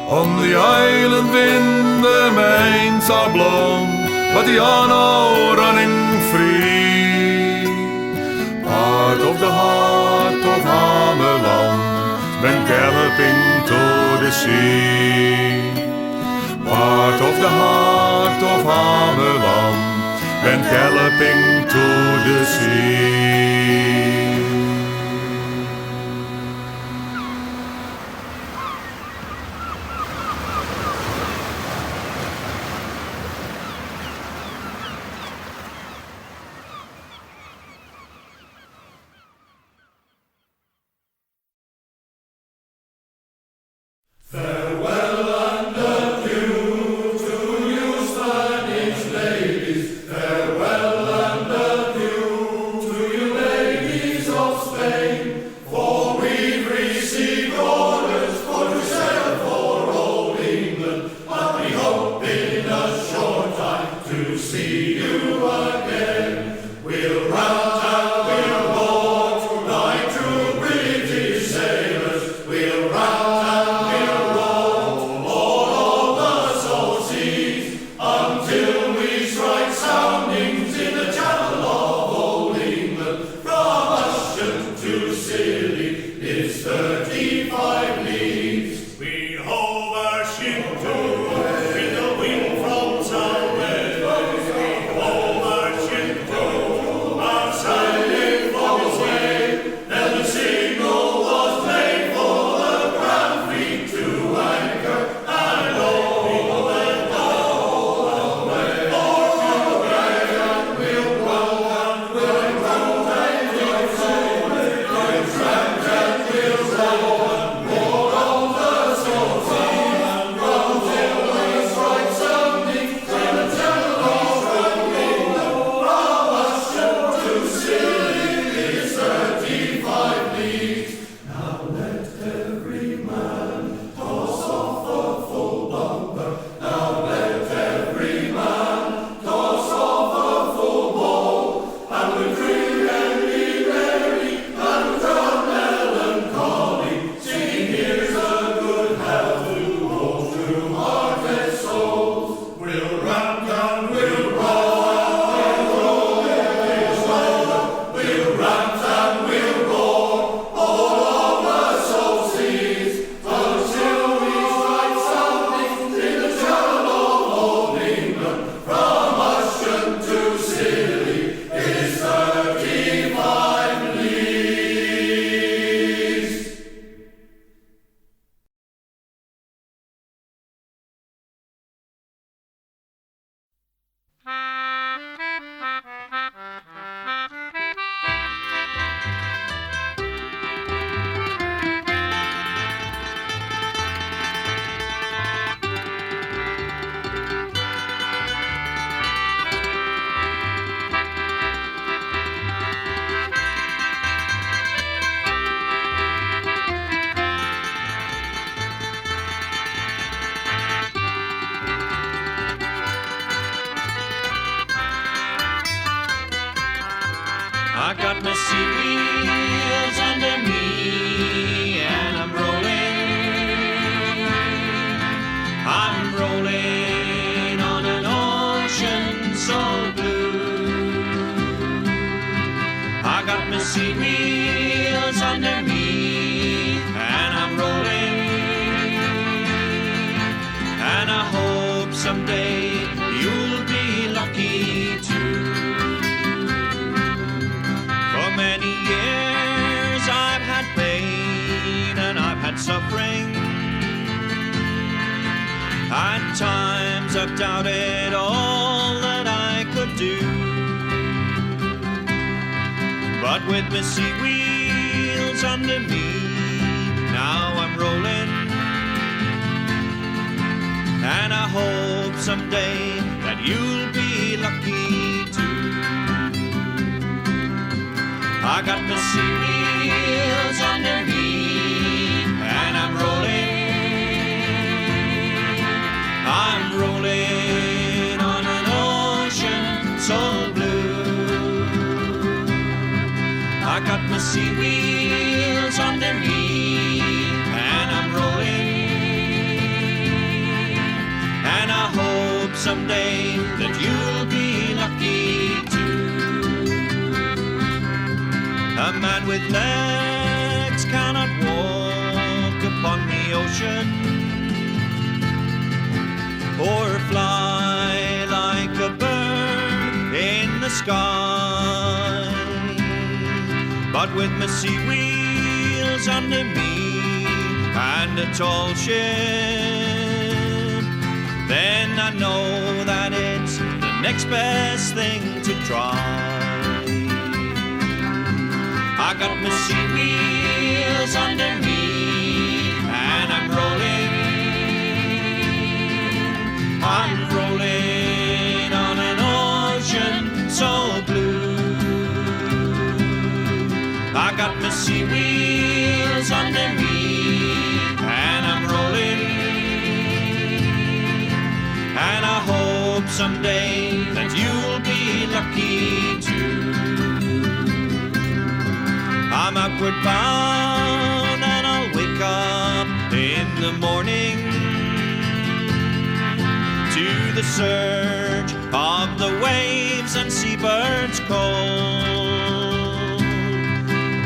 K: On the island wind the mains are blown, but they are now running free. Part of the heart of Ameland went galloping to the sea. Part of the heart of Ameland went galloping to the sea.
L: under me, and I'm rolling. And I hope someday you'll be lucky too. For many years I've had pain and I've had suffering. At times I've doubted all that I could do. But with missy wheels under me, now I'm rolling. And I hope someday that you'll be lucky too. I got missy wheels under me, and I'm rolling. I'm rolling on an ocean so blue. I got my sea wheels under me, and I'm rolling. And I hope someday that you'll be lucky too. A man with legs cannot walk upon the ocean, or fly like a bird in the sky. But with my sea wheels under me and a tall ship, then I know that it's the next best thing to try. I got my sea wheels under me, and I'm rolling. I'm rolling on an ocean so blue. I got my sea wheels under me, and I'm rolling. And I hope someday that you'll be lucky too. I'm outward bound and I'll wake up in the morning to the surge of the waves and seabirds cold.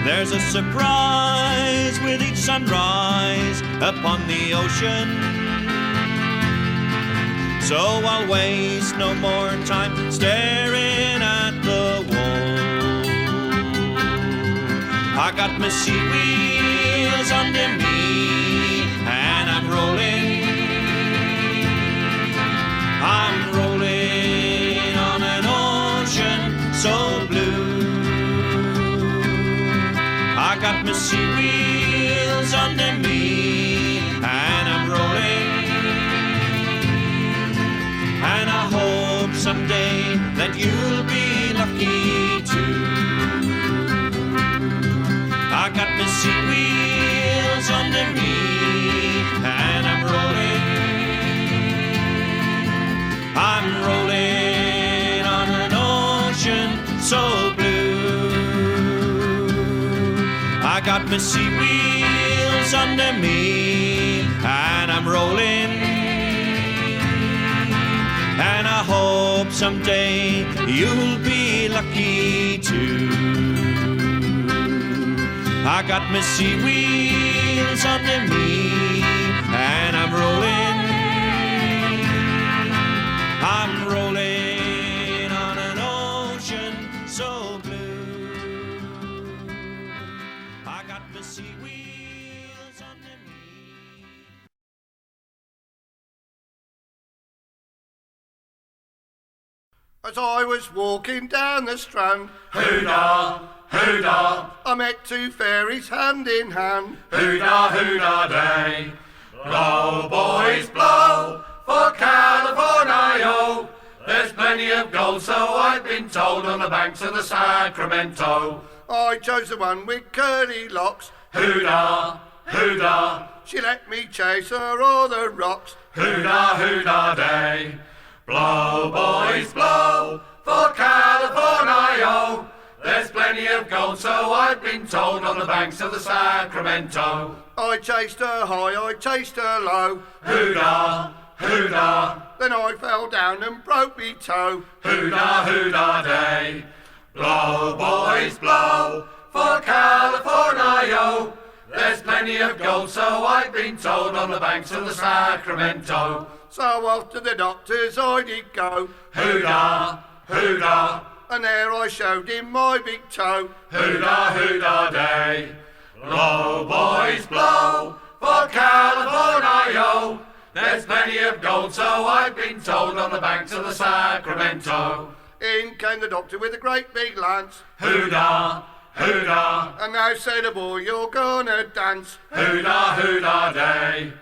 L: There's a surprise with each sunrise upon the ocean, so I'll waste no more time staring at the wall. I got my sea wheels under me, and I'm rolling. I'm rolling on an ocean so blue. I got my sea wheels under me, and I'm rolling. And I hope someday that you'll be lucky too. I got my sea wheels under me, and I'm rolling. I'm rolling on an ocean so blue. I got my sea wheels under me, and I'm rolling. And I hope someday you'll be lucky too. I got my sea wheels under me, and I'm rolling. I'm rolling on an ocean so blue. I got my sea wheels under me.
C: As I was walking down the Strand,
B: Hoo-dah, hoo-dah,
C: I met two fairies hand in hand.
B: hoo-dah, hoo-dah day. Blow, boys, blow, for California. There's plenty of gold, so I've been told, on the banks of the Sacramento.
C: I chose the one with curly locks.
B: Hoo-dah, hoo-dah,
C: She let me chase her o'er the rocks.
B: hoo-dah, hoo-dah day. Blow, boys, blow, for California. There's plenty of gold, so I've been told, on the banks of the Sacramento.
C: I chased her high, I chased her low.
B: Hoo-dah, hoo-dah,
C: Then I fell down and broke me toe.
B: hoo-dah, hoo-dah day. Blow, boys, blow, for California.
I: plenty of gold, so I've been told, on the banks of the Sacramento.
C: So off to the doctor's I did go.
I: Hoo-dah, hoo-dah,
C: and there I showed him my big toe.
I: hoo-dah, hoo-dah day. Blow, boys, blow, for California. There's plenty of gold, so I've been told, on the banks of the Sacramento.
C: In came the doctor with a great big lance.
I: Hoo-dah, hoo-dah,
C: and now said the boy, you're gonna dance.
I: hoo-dah, hoo-dah day.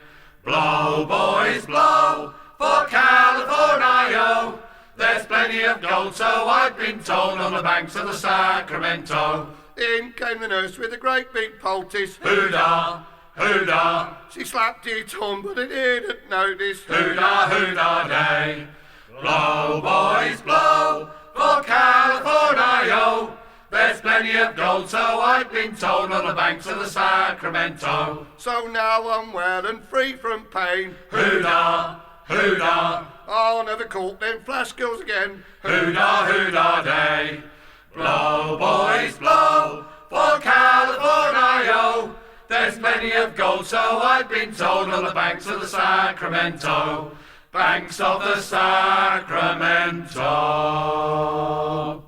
I: Blow, boys, blow, for California. There's plenty of gold, so I've been told, on the banks of the Sacramento.
C: In came the nurse with a great big poultice.
I: Hoo-dah, hoo-dah,
C: she slapped it on, but I didn't notice.
I: hoo-dah, hoo-dah day. Blow, boys, blow, for California. There's plenty of gold, so I've been told, on the banks of the Sacramento.
C: So now I'm well and free from pain.
I: Hoo-dah, hoo-dah,
C: I'll never court them flash girls again.
I: hoo-dah, hoo-dah day. Blow, boys, blow, for California. There's plenty of gold, so I've been told, on the banks of the Sacramento. Banks of the Sacramento.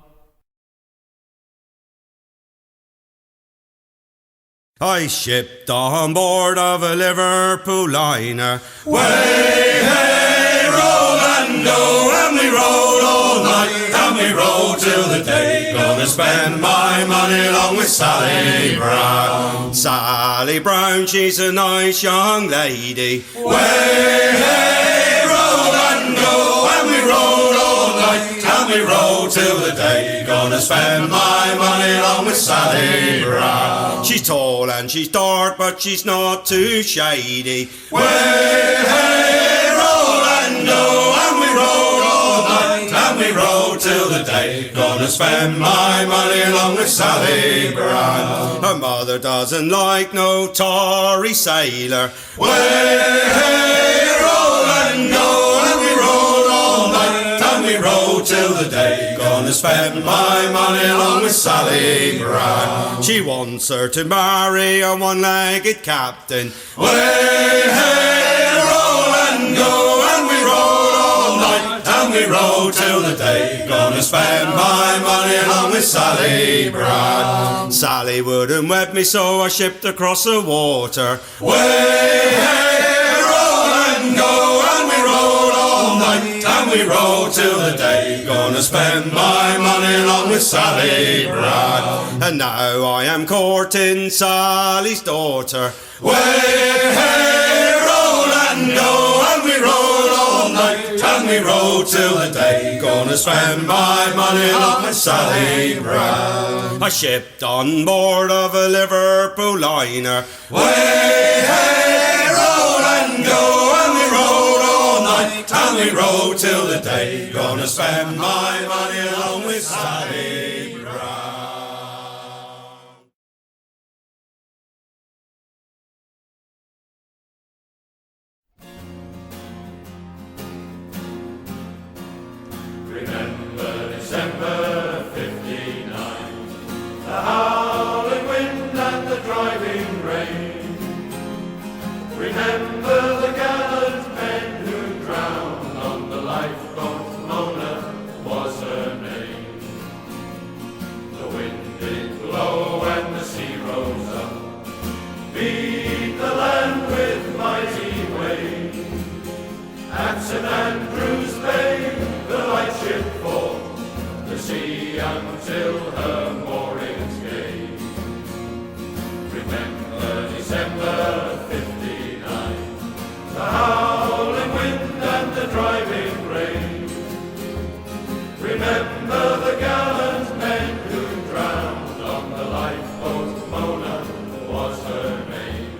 M: I shipped on board of a Liverpool liner.
B: Way, hey, Rolando, and we rode all night, and we rode till the day. Gonna spend my money along with Sally Browne.
M: Sally Browne, she's a nice young lady.
B: Way, hey, Rolando, and we rode all night, and we rode till the day. Gonna spend my money along with Sally Browne.
M: She's tall and she's dark, but she's not too shady.
B: Way, hey, Rolando, and we rode all night, and we rode till the day. Gonna spend my money along with Sally Browne.
M: Her mother doesn't like no Tory sailor.
B: Way, hey, Rolando, and we rode all night, and we rode till the day. Gonna spend my money along with Sally Browne.
M: She wants her to marry a one-legged captain.
B: Way, hey, Rolando, and we rode all night, and we rode till the day. Gonna spend my money along with Sally Browne.
M: Sally wouldn't wed me, so I shipped across the water.
B: Way, hey, Rolando, and we rode all night, and we rode till the day. Gonna spend my money along with Sally Browne.
M: And now I am courting Sally's daughter.
B: Way, hey, Rolando, and we rode all night, and we rode till the day. Gonna spend my money along with Sally Browne.
M: I shipped on board of a Liverpool liner.
B: Way, hey, Rolando, and we rode all night, and we rode till the day. Gonna spend my money along with Sally Browne.
D: Remember December '59, the howling wind and the driving rain. Remember the gallant men who drowned on the lifeboat. Mona was her name. The wind did blow and the sea rose up, beat the land with mighty wave. At St. Andrew's Bay the light ship fought the sea until her moorings gave. Remember December '59, the howling wind and the driving rain. Remember the gallant men who drowned on the lifeboat. Mona was her name.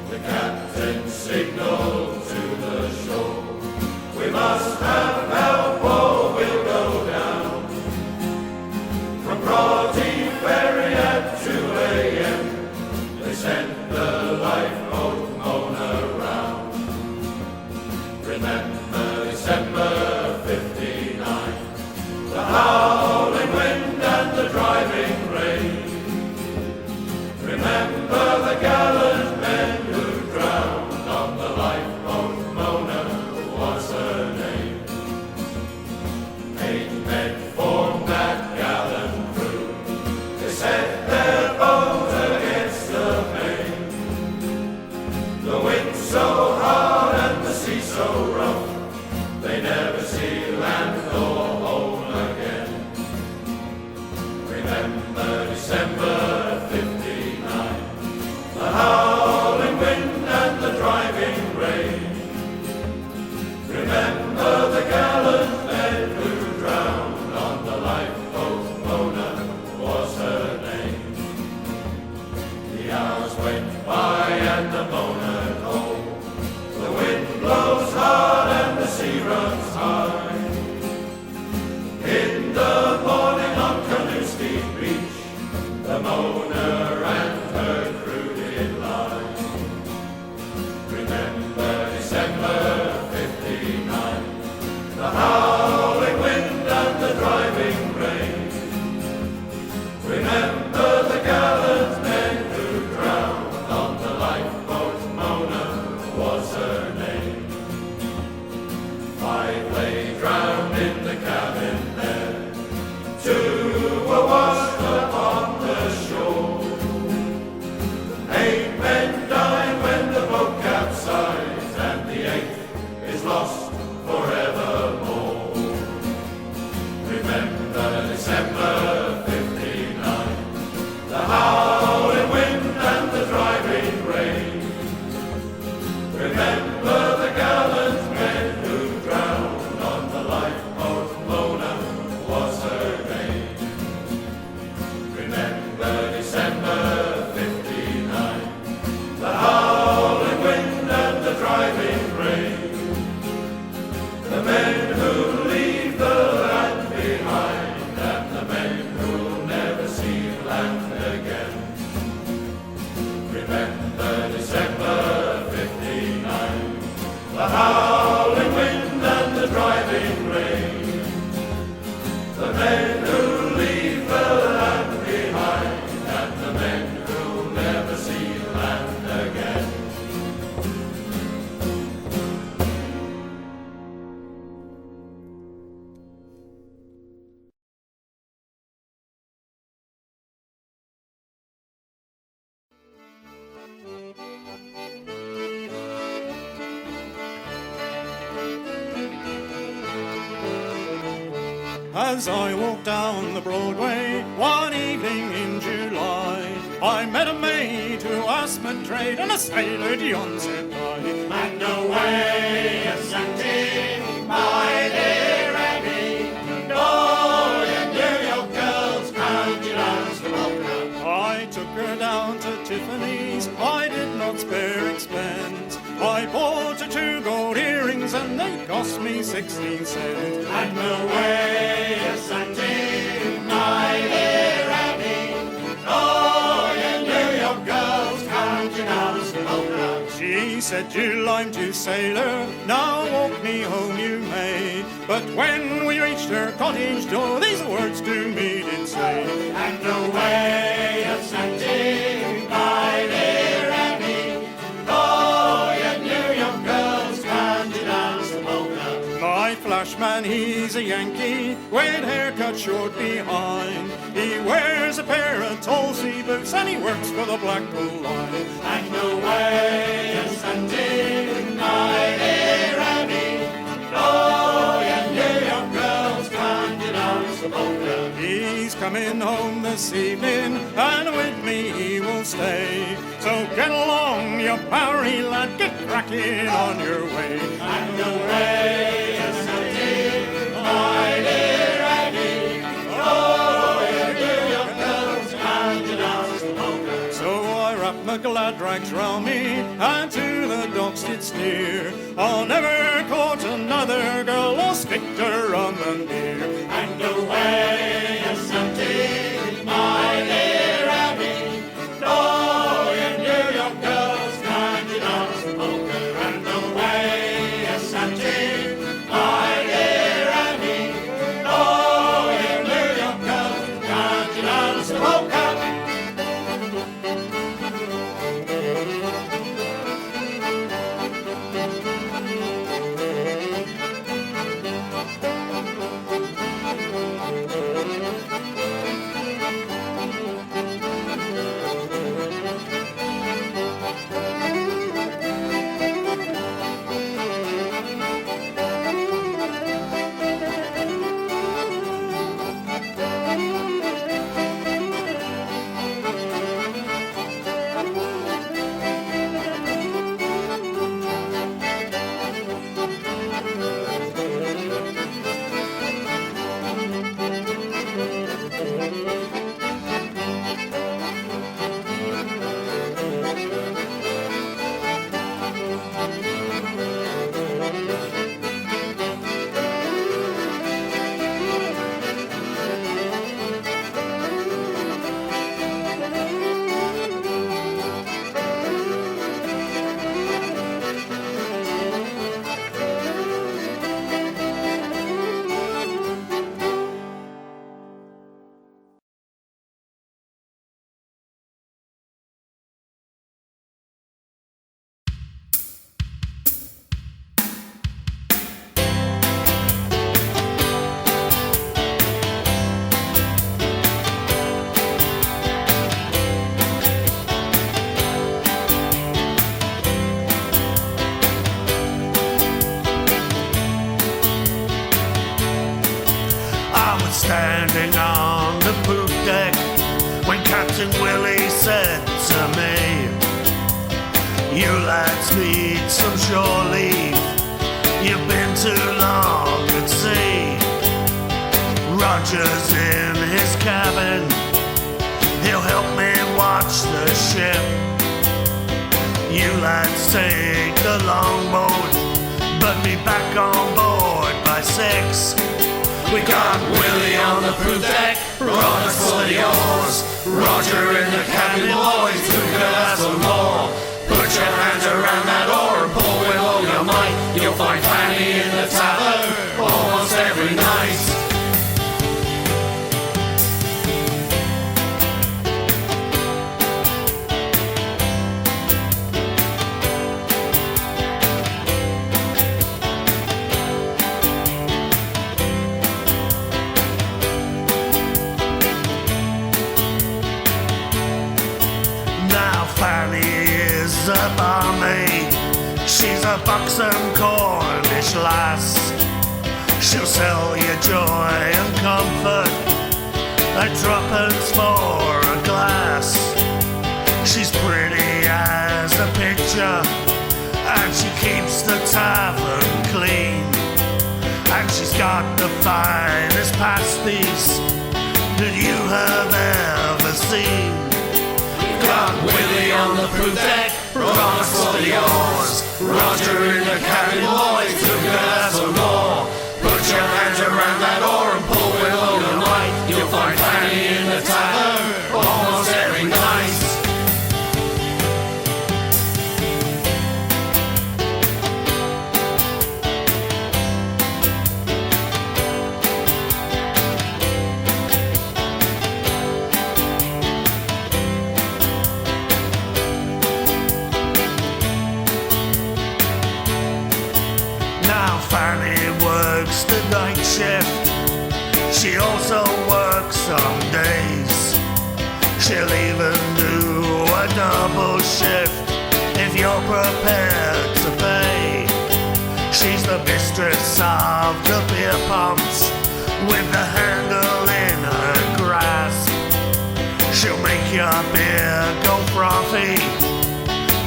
D: The captain signaled to the shore, we must have help or we'll go down. From Broughty Ferry at 2 a.m. went by and the moaner low. The wind blows hard and the sea runs high. In the morning on Candish beach, the moaner and her crew did lie. Remember December 59, the howling wind and the driving rain. Remember the gallant men who drowned on the lifeboat, Mona was her name. 5 lay drowned in the cabin there, 2 were washed upon the shore. 8 men died when the boat capsized, and the 8th is lost forevermore. Remember December 59, the howling wind and the driving rain. Remember the gallant men who drowned on the lifeboat, Mona was her name. Remember December 59, the howling wind and the driving rain. The men who leave the land behind, and the men who'll never see land again. Remember December 59, the howling wind and the driving rain. The men who leave the land behind, and the men who'll never see land again.
N: As I walked down the Broadway one evening in July, I met a maid who asked my trade, and a sailor Dion said I.
F: And away a Shanty, my dear Annie, and all your New York girls counted as the welcome.
N: I took her down to Tiffany's, I did not spare expense. I bought her 2 gold earrings, and they cost me 16 cents.
F: And away a Shanty, my dear Annie, all your New York girls counted as the welcome.
N: She said, "Jill, I'm too sailor, now walk me home you may." But when we reached her cottage door, these words to me did say.
F: And away a Shanty, my dear Annie, all your New York girls counted as the welcome.
N: My flashman, he's a Yankee, with hair cut short behind. He wears a pair of tall sea boots, and he works for the Blackball Line.
F: And away a Shanty, my dear Annie, all your New York girls counted as the welcome.
N: He's coming home this evening, and with me he will stay. So get along, you Bowery lad, get cracking on your way.
F: And away a Shanty, my dear Annie, all your New York girls counted as the welcome.
N: So I wrapped my glad rags round me, and to the docks did steer. I'll never court another girl, or stick to rum and beer.
F: And away a Shanty, my dear Annie, all your New York girls counted as the welcome. And away a Shanty, my dear Annie, all your New York girls counted as the welcome.
O: sitting on the poop deck when Captain Willie said to me, "You lads need some shore leave. You've been too long at sea." Roger's in his cabin. He'll help me watch the ship. You lads take the longboat, but be back on board by 6.
D: We got Willie on the poop deck, Roger for the oars, Roger in the cabin, boys, who could have some more? Put your hands around that oar and pull with all your might. You'll find Fanny in the tavern almost every night.
O: Fanny is a barmaid. She's a buxom Cornish lass. She'll sell you joy and comfort at twopence for a glass. She's pretty as a picture, and she keeps the tavern clean. And she's got the finest pasties that you have ever seen.
D: Got Willie on the poop deck, Roger for the oars, Roger in the cabin, boys, who could have some more? Put your hands around that oar and pull with all your might. You'll find Fanny in the tavern almost every night.
O: Fanny works the night shift. She also works some days. She'll even do a double shift if you're prepared to pay. She's the mistress of the beer pumps with the handle in her grasp. She'll make your beer go frothy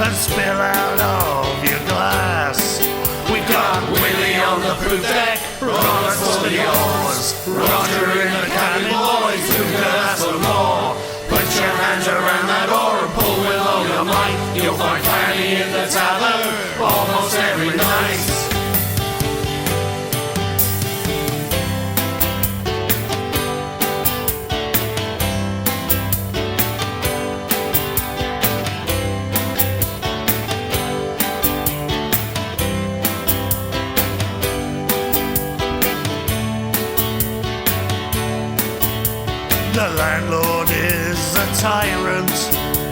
O: and spill out of your glass.
D: We got Willie on the poop deck, Roger for the oars, Roger in the cabin, boys, who could have some more? Put your hands around that oar and pull with all your might. You'll find Fanny in the tavern almost every night.
O: The landlord is a tyrant.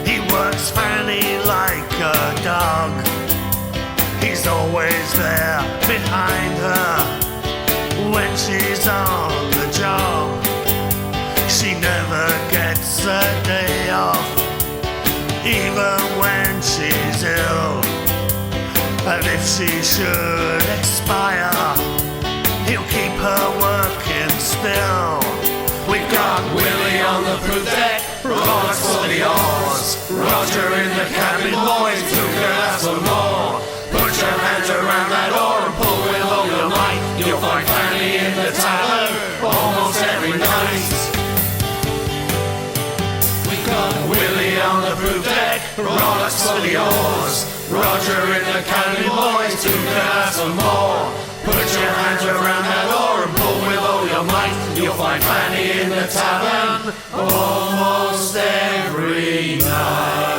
O: He works Fanny like a dog. He's always there behind her when she's on the job. She never gets a day off, even when she's ill. And if she should expire, he'll keep her working still.
D: We've got Willie on the poop deck, Roger for the oars, Roger in the cabin, boys, who could have some more? Put your hands around that oar and pull with all your might. You'll find Fanny in the tavern almost every night. We've got Willie on the poop deck, Roger for the oars, Roger in the cabin, boys, who could have some more? Put your hands around that oar and pull with all your might. You'll find Fanny in the tavern almost every night.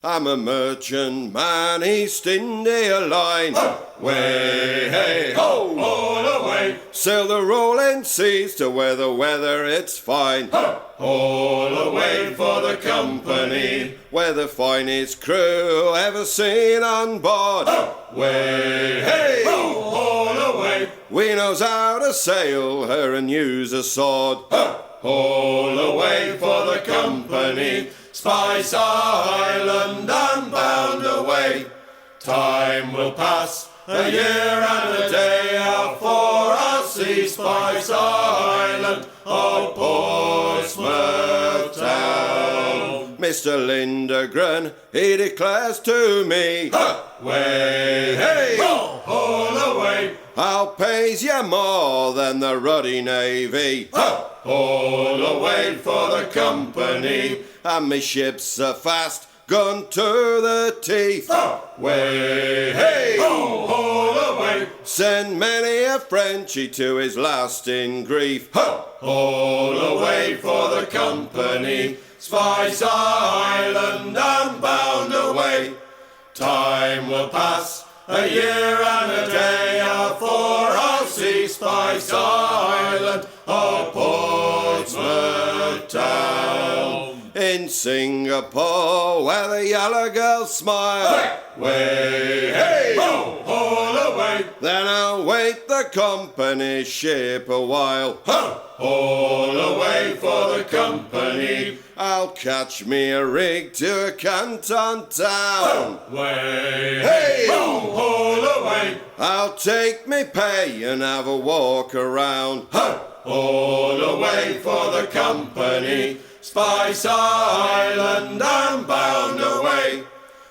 A: I'm a merchant man, East India Line. Way, hey, ho, all away. Sail the rolling seas to where the weather it's fine. All away for the company, where the finest crew ever seen on board. Way, hey, ho, all away. We knows how to sail her and use a sword. All away for the company, Spice Island and bound away. Time will pass, a year and a day, out for us see Spice Island, oh Portsmouth town. Mr. Lindegren, he declares to me, way, hey, all away. I'll pays you more than the ruddy navy, all away for the company, and me ships are fast, gun to the teeth, way, hey, all away. Send many a Frenchie to his last in grief, all away for the company, Spice Island and bound away. Time will pass, a year and a day, out for I'll see Spice Island, oh Portsmouth town. In Singapore, where the yellow girls smile, way, hey, all away. Then I'll wait the company ship a while, all away for the company. I'll catch me a rig to a Canton town, way, hey, all away. I'll take me pay and have a walk around, all away for the company, Spice Island and bound away.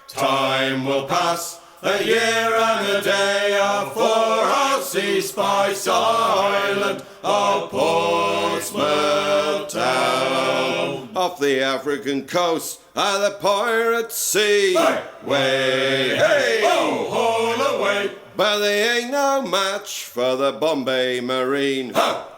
A: Time will pass, a year and a day, out for I'll see Spice Island, oh Portsmouth town. Off the African coast are the pirate sea, way, hey, all away. But they ain't no match for the Bombay Marine,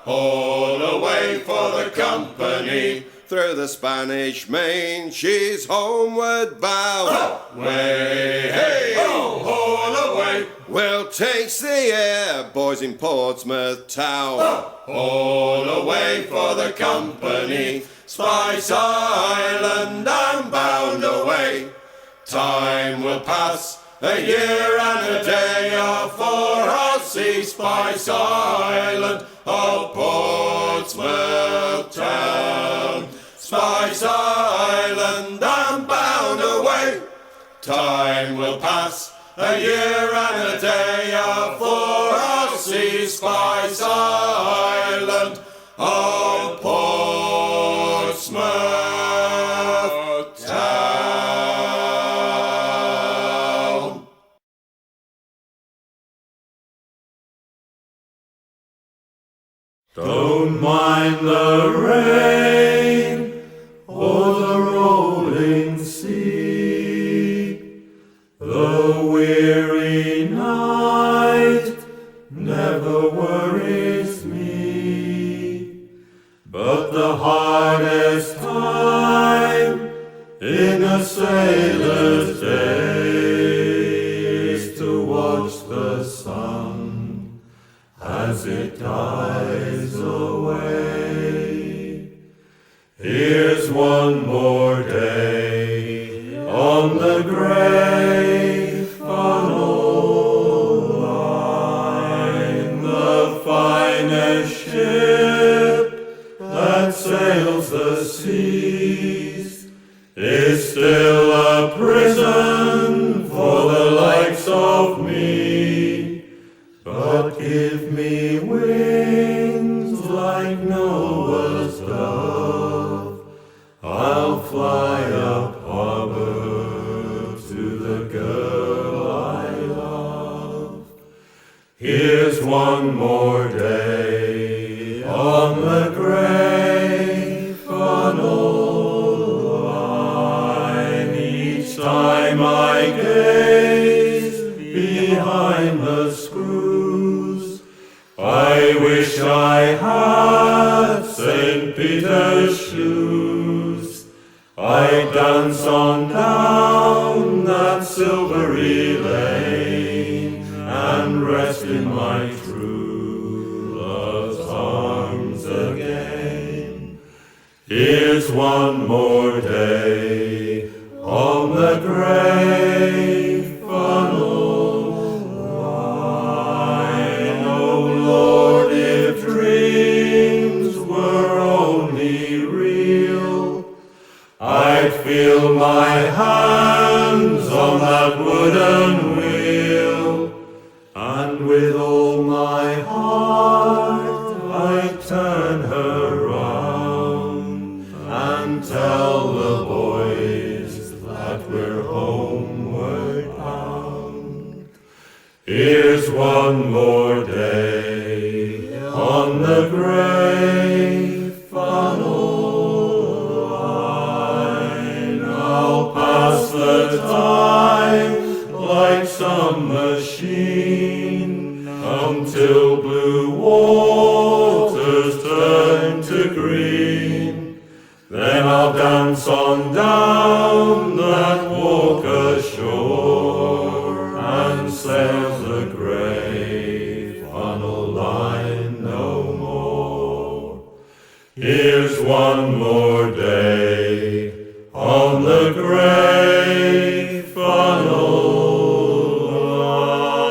A: all away for the company. Through the Spanish Main, she's homeward bound, way, hey, all away. Well, takes the air, boys in Portsmouth town, all away for the company, Spice Island and bound away. Time will pass, a year and a day, out for I'll see Spice Island, oh Portsmouth town. Spice Island and bound away. Time will pass, a year and a day, out for I'll see Spice Island, oh Portsmouth town.
B: Don't mind the rain or the rolling sea, the weary night never worries me, but the hardest time in a sailor's day is to watch the sun as it dies away. Here's one more day on the grey funnel line, the finest ship that sails the seas is still a prison for the likes of me. But give me wings like Noah's dove, I'll fly up harbor to the girl I love. Here's one more day on the grey funnel line. Each time I gaze behind the screws, I wish I had St. Peter's shoes. I dance on down that silvery lane and rest in my true love's arms again. Here's one more day on the grey funnel line. Oh Lord, if dreams were only real, I'd feel
D: more day on the great funnel line. I'll pass the time like some machine until blue waters turn to green. Then I'll dance on down that walk ashore and sail the grey funnel line no more. Here's one more day on the grey funnel line.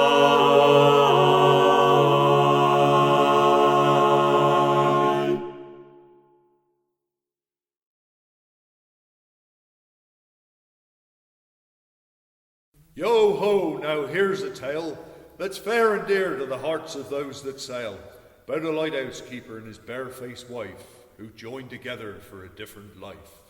P: Yo ho, now here's a tale that's fair and dear to the hearts of those that sail, about a lighthouse keeper and his barefaced wife, who joined together for a different life.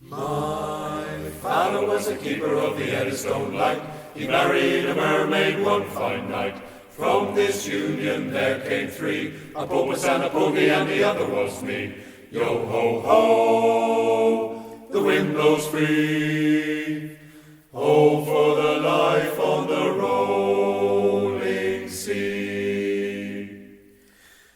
D: My father was a keeper of the Eddystone Light. He married a mermaid one fine night. From this union there came three, a porpoise and a pony, and the other was me. Yo ho ho, the wind blows free. Oh, for the life on the rolling sea.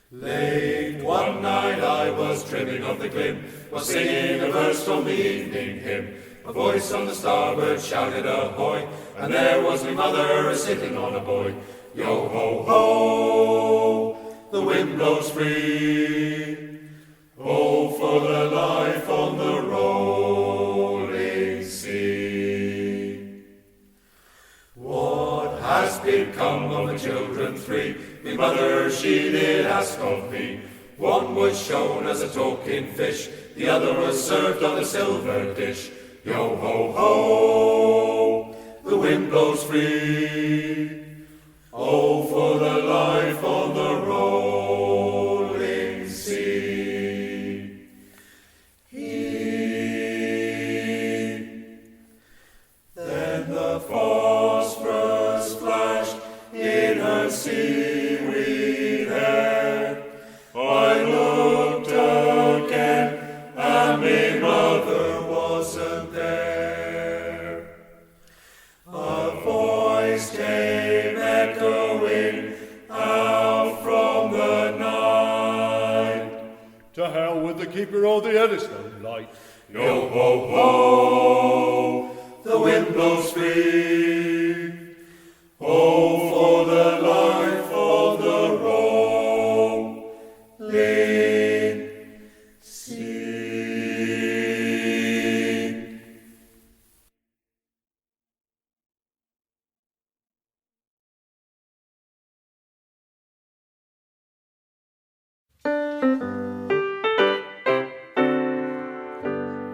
D: Late one night I was trimming of the glim, was singing a verse from the evening hymn. A voice on the starboard shouted ahoy, and there was my mother a-sitting on a buoy. Yo ho ho, the wind blows free. Oh, for the life on the rolling sea. What has become of the children three? Me mother, she did ask of me. One was shown as a talking fish, the other was served on a silver dish. Yo ho ho, the wind blows free. Oh, for the life on the rolling sea. Then the phosphorus flashed in her seaweed hair. I looked again, and me mother wasn't there. A voice came echoing out from the night.
P: To hell with the keeper of the Eddystone Light.
D: Yo ho ho, the wind blows free. Oh, for the life of the rolling sea.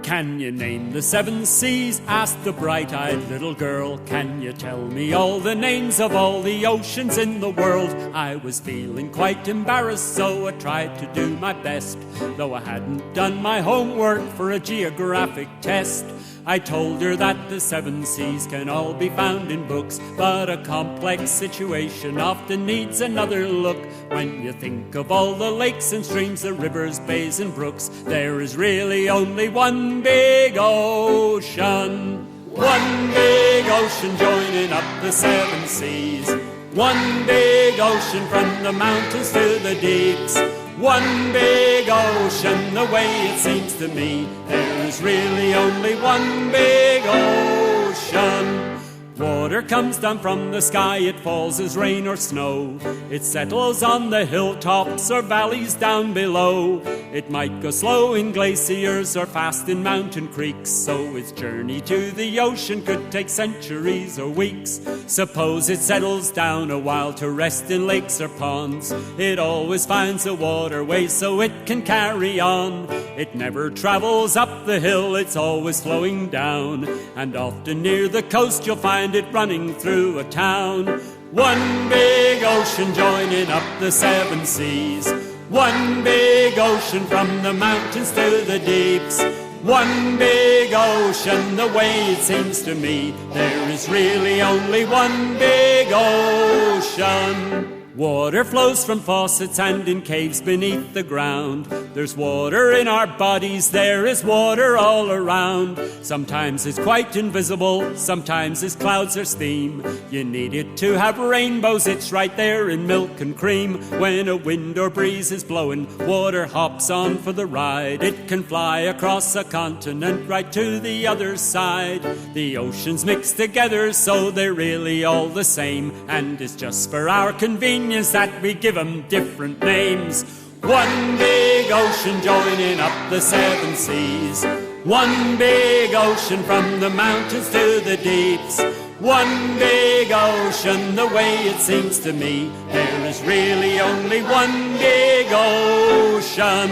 Q: Can you name the seven seas? Asked the bright-eyed little girl. Can you tell me all the names of all the oceans in the world? I was feeling quite embarrassed, so I tried to do my best, though I hadn't done my homework for a geographic test. I told her that the seven seas can all be found in books, but a complex situation often needs another look. When you think of all the lakes and streams, the rivers, bays and brooks, there is really only one big ocean. One big ocean joining up the seven seas. One big ocean from the mountains to the deeps. One big ocean, the way it seems to me. There is really only one big ocean. Water comes down from the sky, it falls as rain or snow. It settles on the hilltops or valleys down below. It might go slow in glaciers or fast in mountain creeks, so its journey to the ocean could take centuries or weeks. Suppose it settles down a while to rest in lakes or ponds. It always finds a waterway so it can carry on. It never travels up the hill, it's always flowing down. And often near the coast you'll find it running through a town. One big ocean joining up the seven seas. One big ocean from the mountains to the deeps. One big ocean, the way it seems to me. There is really only one big ocean. Water flows from faucets and in caves beneath the ground. There's water in our bodies, there is water all around. Sometimes it's quite invisible, sometimes it's clouds or steam. You need it to have rainbows, it's right there in milk and cream. When a wind or breeze is blowing, water hops on for the ride. It can fly across a continent right to the other side. The oceans mix together so they're really all the same, and it's just for our convenience that we give them different names. One big ocean joining up the seven seas. One big ocean from the mountains to the deeps. One big ocean, the way it seems to me. There is really only one big ocean.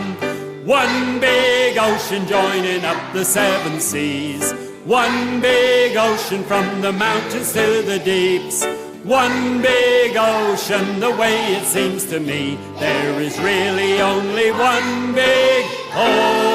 Q: One big ocean joining up the seven seas. One big ocean from the mountains to the deeps. One big ocean, the way it seems to me. There is really only one big ocean.